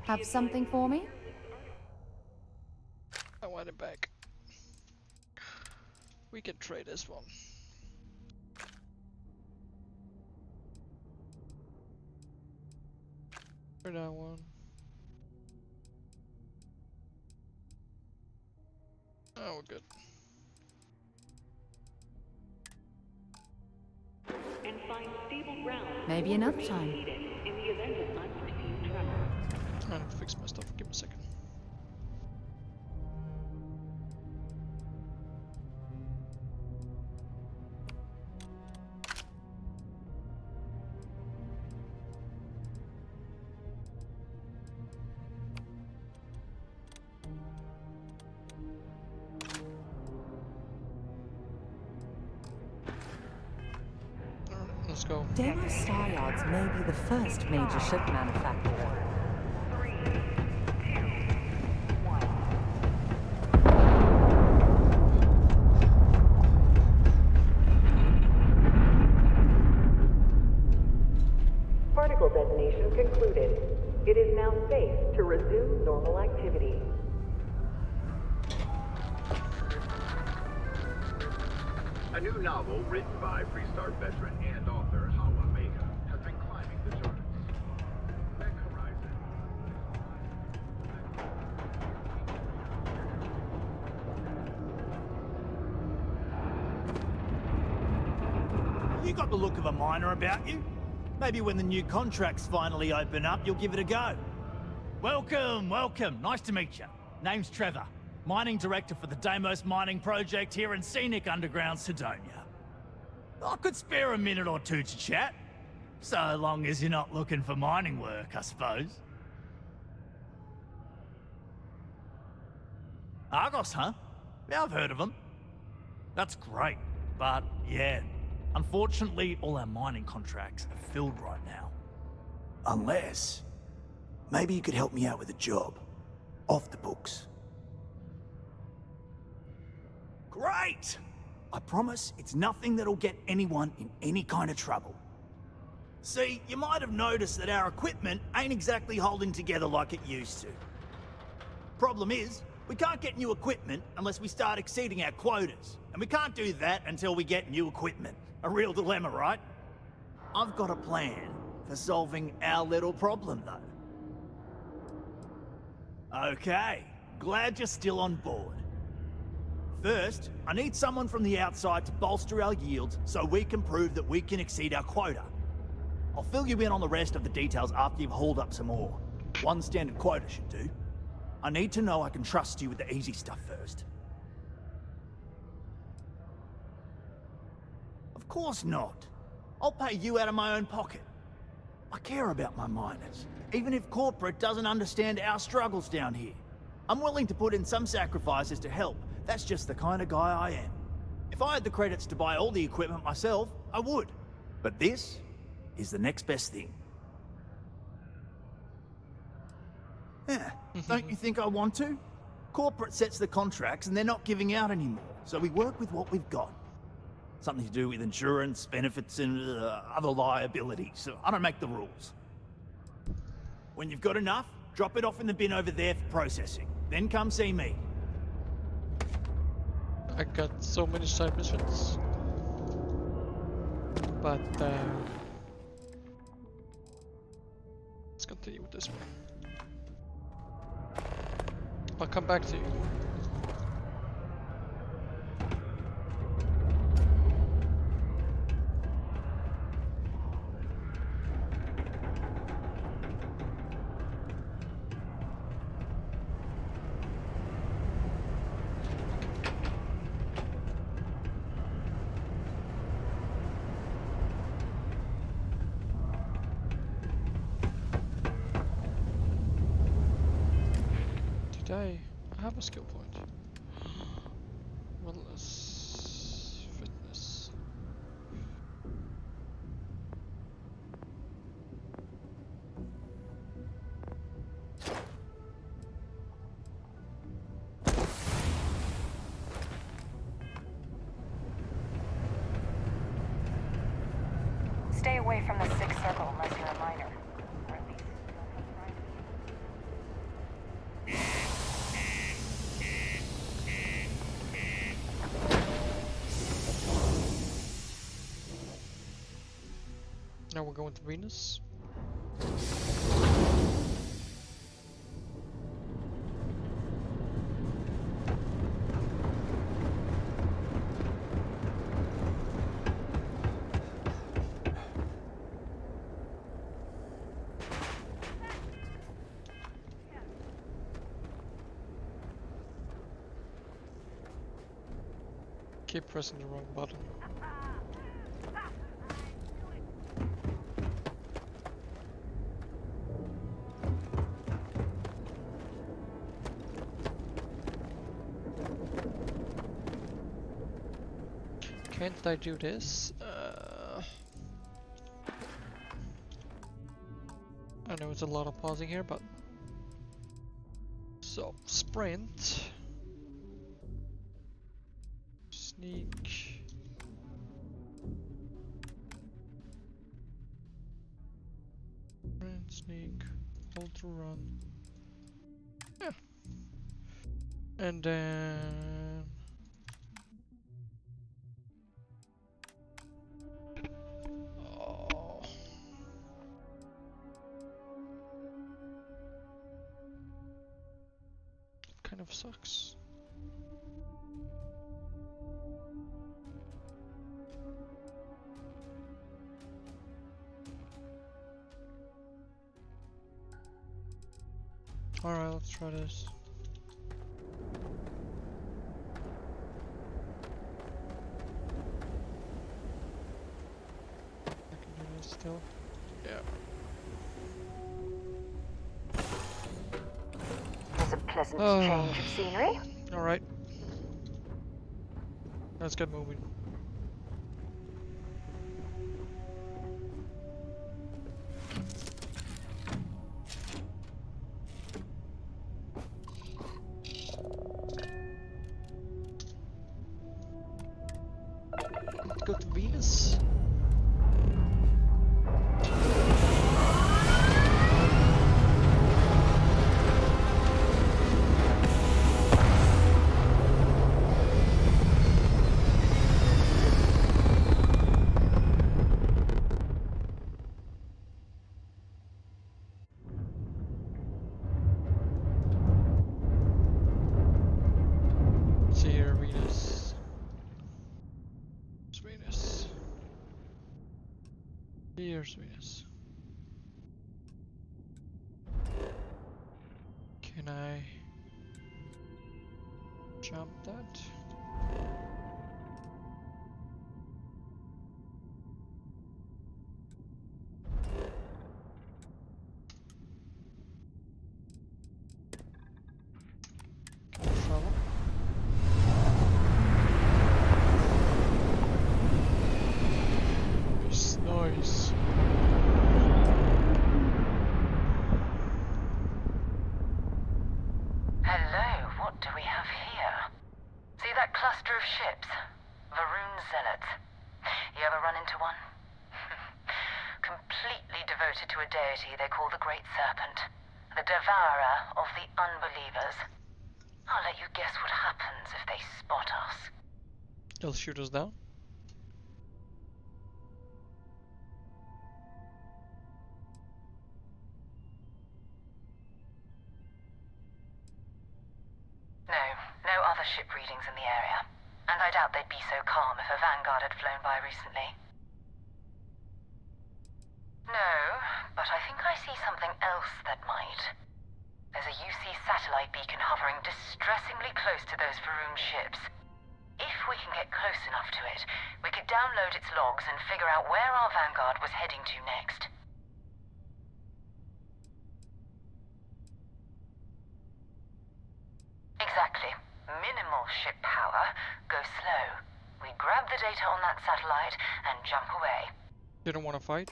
Have something for me? I want it back. We can trade this one. For that one. Oh, we're good. And find stable ground. Maybe another time. In the event of unforeseen travel. Trying to fix my stuff. Give me a second. Let's go. Demo Star Yards may be the first major ship manufacturer. Particle detonation concluded. It is now safe to resume normal activity. A new novel written by Freestar veteran and author Hawa Mega has been climbing the charts. Back Horizon. You got the look of a miner about you. Maybe when the new contracts finally open up, you'll give it a go. Welcome, welcome. Nice to meet you. Name's Trevor. Mining Director for the Deimos Mining Project here in scenic underground Sidonia. I could spare a minute or two to chat. So long as you're not looking for mining work, I suppose. Argos, huh? Yeah, I've heard of them. That's great, but yeah. Unfortunately, all our mining contracts are filled right now. Unless... maybe you could help me out with a job. Off the books. Great! I promise it's nothing that'll get anyone in any kind of trouble. See, you might have noticed that our equipment ain't exactly holding together like it used to. Problem is, we can't get new equipment unless we start exceeding our quotas. And we can't do that until we get new equipment. A real dilemma, right? I've got a plan for solving our little problem, though. Okay, glad you're still on board. First, I need someone from the outside to bolster our yields so we can prove that we can exceed our quota. I'll fill you in on the rest of the details after you've hauled up some ore. One standard quota should do. I need to know I can trust you with the easy stuff first. Of course not. I'll pay you out of my own pocket. I care about my miners, even if corporate doesn't understand our struggles down here. I'm willing to put in some sacrifices to help. That's just the kind of guy I am. If I had the credits to buy all the equipment myself, I would. But this is the next best thing. Yeah, don't you think I want to? Corporate sets the contracts and they're not giving out anymore, so we work with what we've got. Something to do with insurance, benefits, and other liabilities, so I don't make the rules. When you've got enough, drop it off in the bin over there for processing. Then come see me. I got so many side missions, but let's continue with this one. I'll come back to you. I have a skill point. Wellness, fitness. Stay away from the sixth circle unless you're a miner. Or at least now we're going to Venus. Keep pressing the wrong button. Can't I do this? I know it's a lot of pausing here, but... So, sprint. Sneak. Sprint, sneak, hold to run. Yeah. And then... Oh. Kind of sucks. Alright, let's try this. I can do this still. Yeah. There's a pleasant change of scenery. Alright. Let's get moving. Go to Venus. See here, Venus. It's Venus. Here's Venus. Can I jump that? Can I travel? It's nice. Hello, what do we have here? See that cluster of ships? Varun Zealots. You ever run into one? Completely devoted to a deity they call the Great Serpent. The devourer of the unbelievers. I'll let you guess what happens if they spot us. They'll shoot us down? No other ship readings in the area. And I doubt they'd be so calm if a Vanguard had flown by recently. No, but I think I see something else that might. There's a UC satellite beacon hovering distressingly close to those Varun ships. If we can get close enough to it, we could download its logs and figure out where our Vanguard was heading to next. Exactly. Minimal ship power, go slow. We grab the data on that satellite and jump away. You don't want to fight?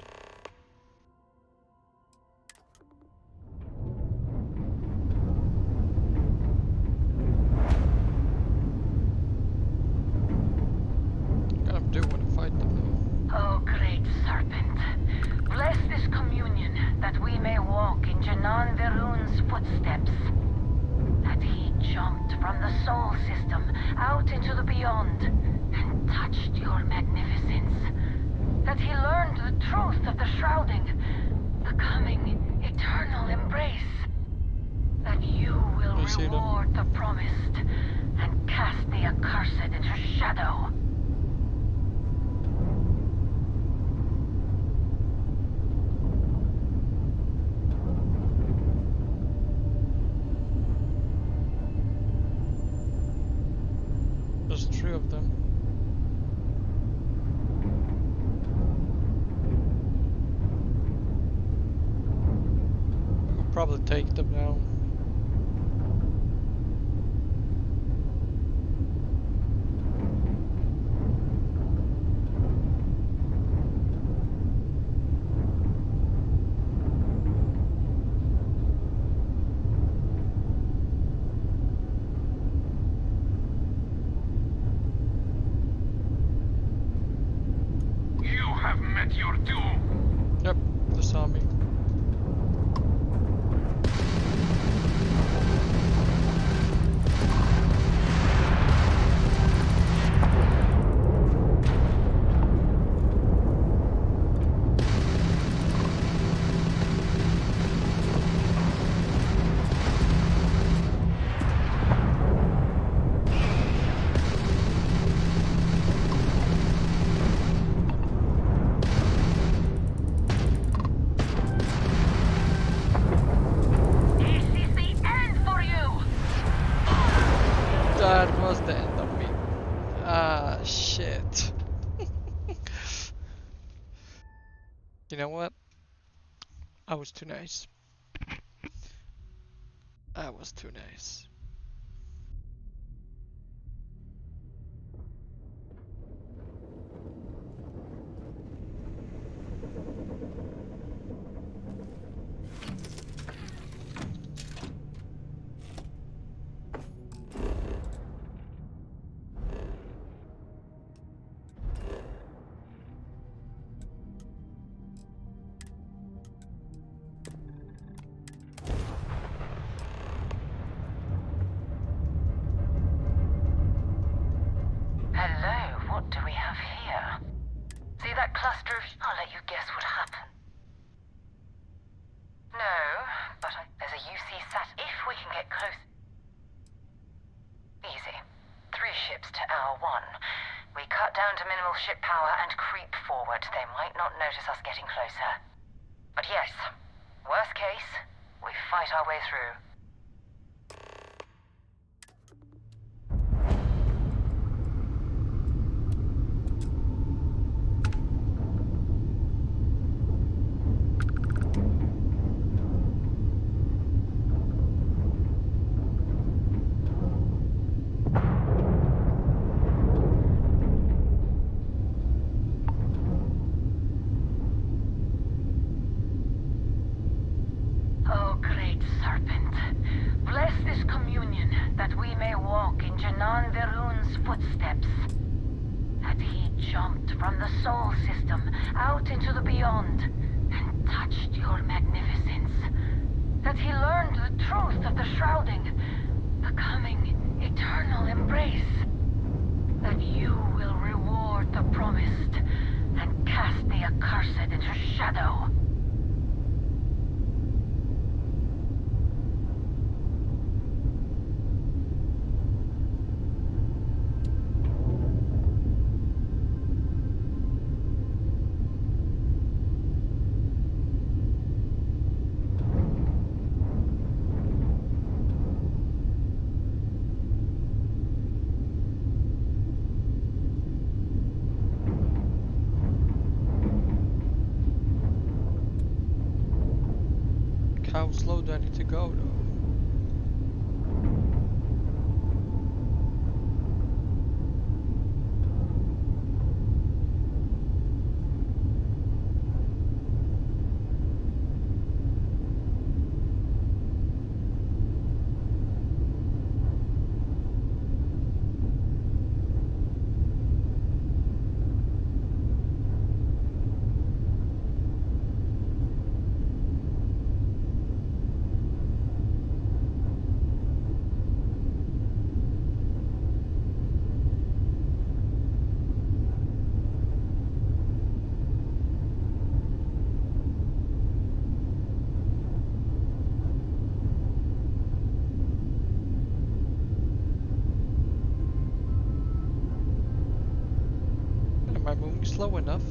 Kind of do want to fight them though. Oh, great serpent. Bless this communion that we may walk in Janan Varun's footsteps. That he jumped from the soul system out into the beyond and touched your magnificence. That he learned the truth of the shrouding, the coming eternal embrace. That you will reward the promised and cast the accursed into shadow. There's 3 of them. I'll probably take them down. have met your doom. Yep, they saw me. That was the end of me. Ah, shit. You know what? I was too nice. I was too nice. Hello, what do we have here? See that cluster of... I'll let you guess what happened. No, but there's a UC sat... If we can get close... Easy. 3 ships to hour 1. We cut down to minimal ship power and creep forward. They might not notice us getting closer. But yes, worst case, we fight our way through. Oh, great serpent, bless this communion that we may walk in Janan Verun's footsteps. That he jumped from the soul system out into the beyond and touched your magnificence. That he learned the truth of the shrouding, the coming eternal embrace. That you will reward the promised and cast the accursed into shadow. How slow do I need to go though? Am I moving slow enough?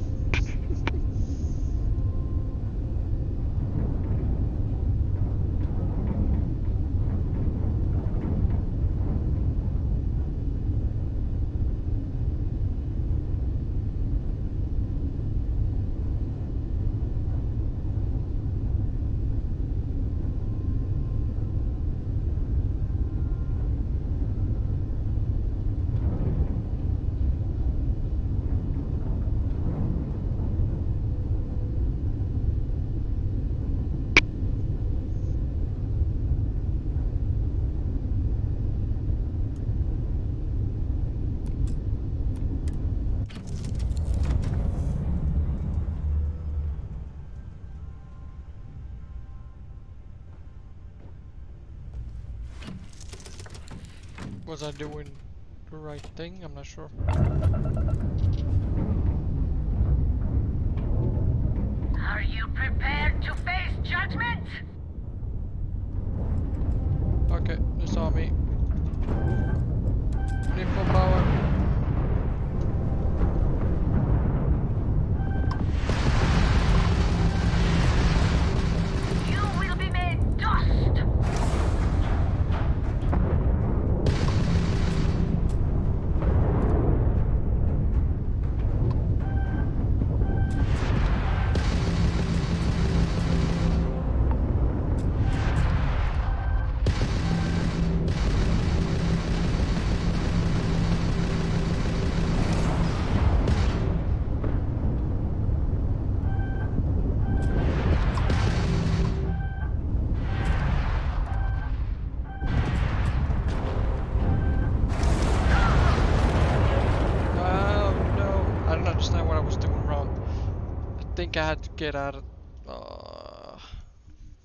Was I doing the right thing? I'm not sure. Are you prepared to face judgment? Okay, they saw me. Need full power. You will be made dust. I think I had to get out of...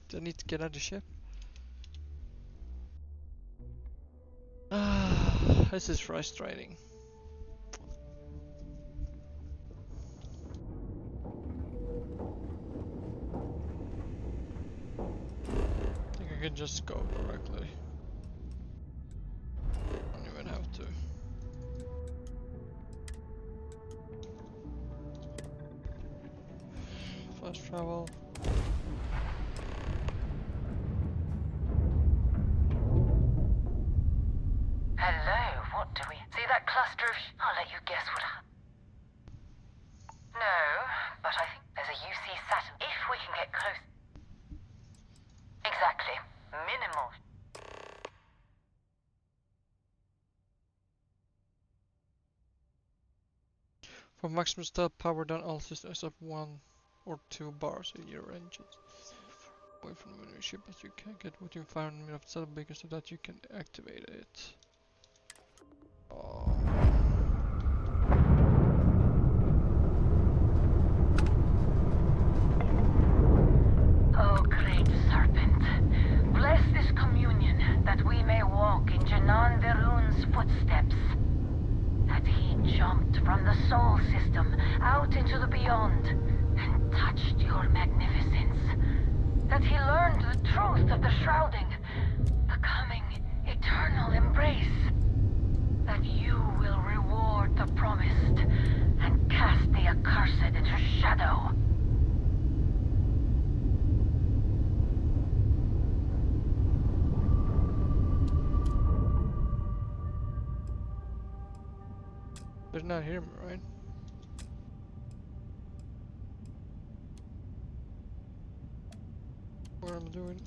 do I need to get out of the ship? This is frustrating. I think I can just go directly. Don't even have to. Fast travel. Hello, what do we see? That cluster of I'll let you guess what No, but I think there's a UC Saturn. If we can get close. Exactly. Minimal. For maximum stealth, power down all systems except 1 or 2 bars in your engines. Away from the enemy ship as you can get within 500 meters of stealth beacon so that you can activate it. Oh. Oh, great serpent, bless this communion that we may walk in Janan Verun's footsteps. That he jumped from the soul system out into the beyond and touched your magnificence. That he learned the truth of the shrouding, the coming eternal embrace. That you will reward the promised and cast the accursed into shadow. They're not hearing me, right? What am I doing?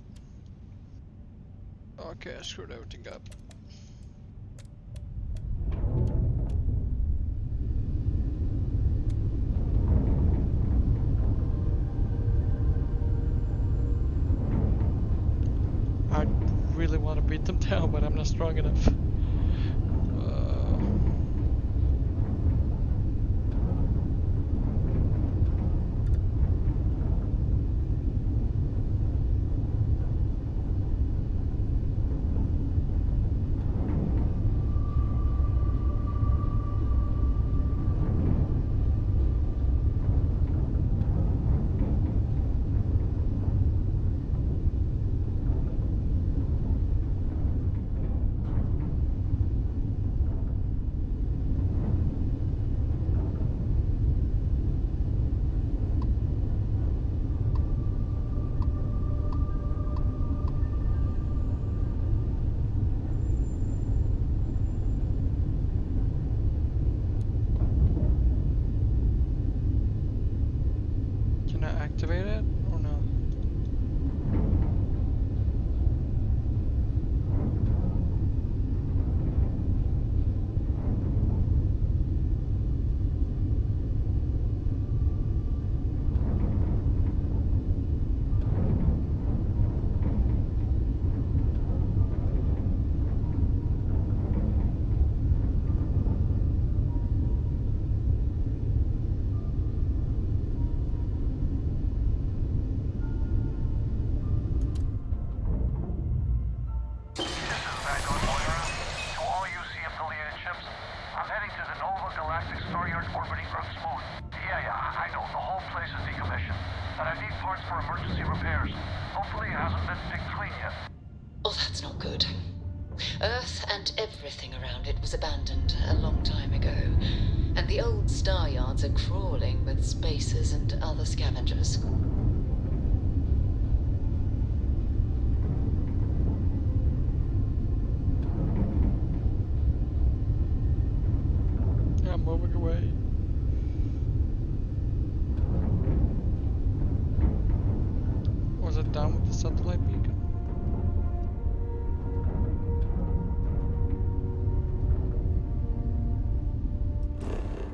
Okay, I screwed everything up. I really want to beat them down, but I'm not strong enough. carriers orbiting Earth's moon. Yeah, I know. The whole place is decommissioned. And I need parts for emergency repairs. Hopefully it hasn't been picked clean yet. Oh, that's not good. Earth and everything around it was abandoned a long time ago. And the old star yards are crawling with spacers and other scavengers. I'm moving away. Was it down with the satellite beacon?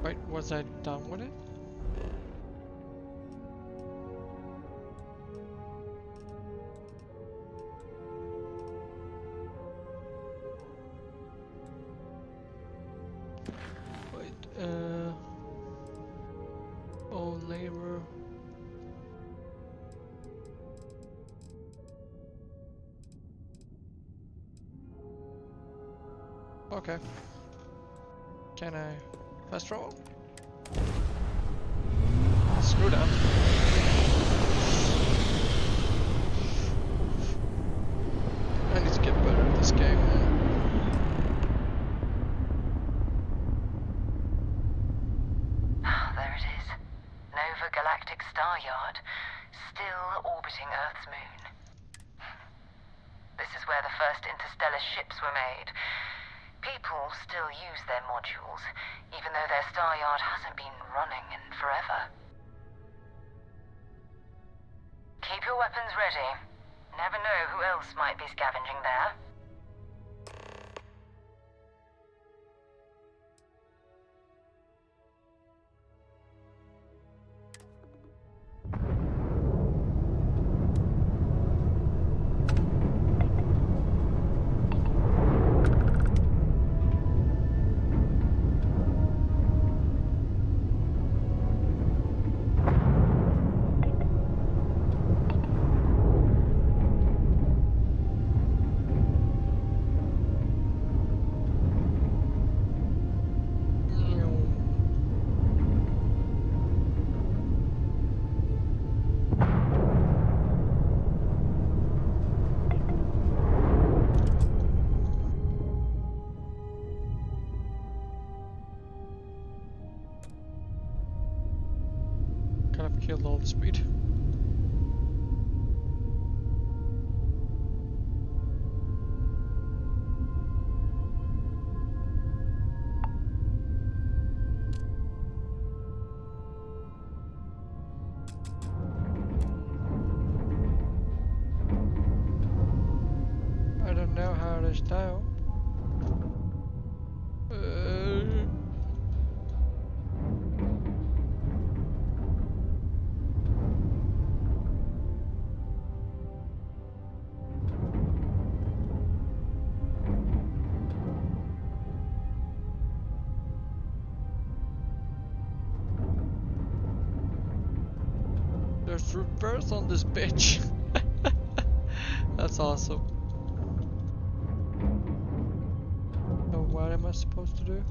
Wait, was I done with it? Wait, oh, labor. Okay. Can I fast travel? Screw that. I need to get better at this game, man. There it is. Nova Galactic Star Yard, still orbiting Earth's moon. This is where the first interstellar ships were made. People still use their modules, even though their star yard hasn't been running in forever. Keep your weapons ready. Never know who else might be scavenging there. Kind of killed all the speed. I don't know how it is now. There's reverse on this bitch. That's awesome. So what am I supposed to do?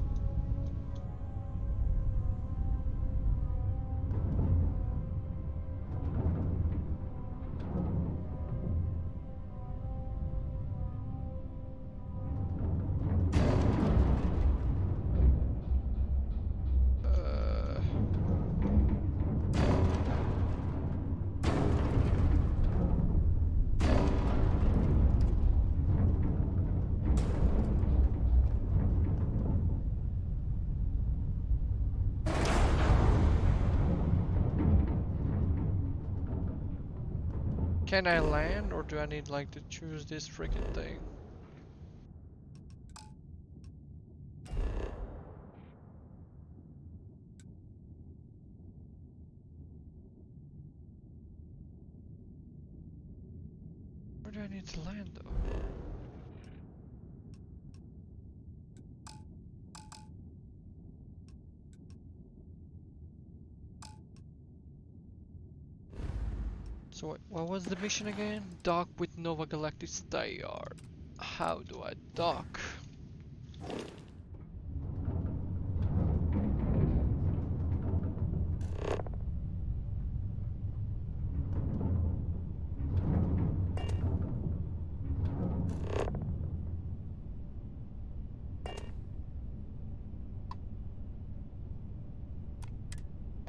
Can I land, or do I need like to choose this freaking thing? Where do I need to land though? So what was the mission again? Dock with Nova Galactic Star Yard. How do I dock?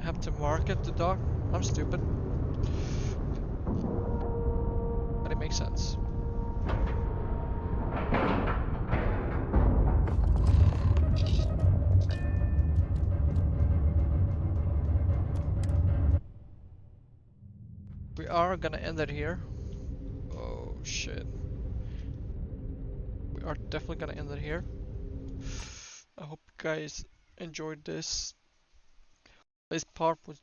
have to market the dog. I'm stupid. But it makes sense. We are gonna end it here. Oh shit. We are definitely gonna end it here. I hope you guys enjoyed this. This part was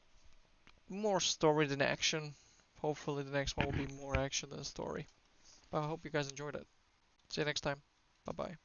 more story than action. Hopefully the next one will be more action than story. But I hope you guys enjoyed it. See you next time. Bye bye.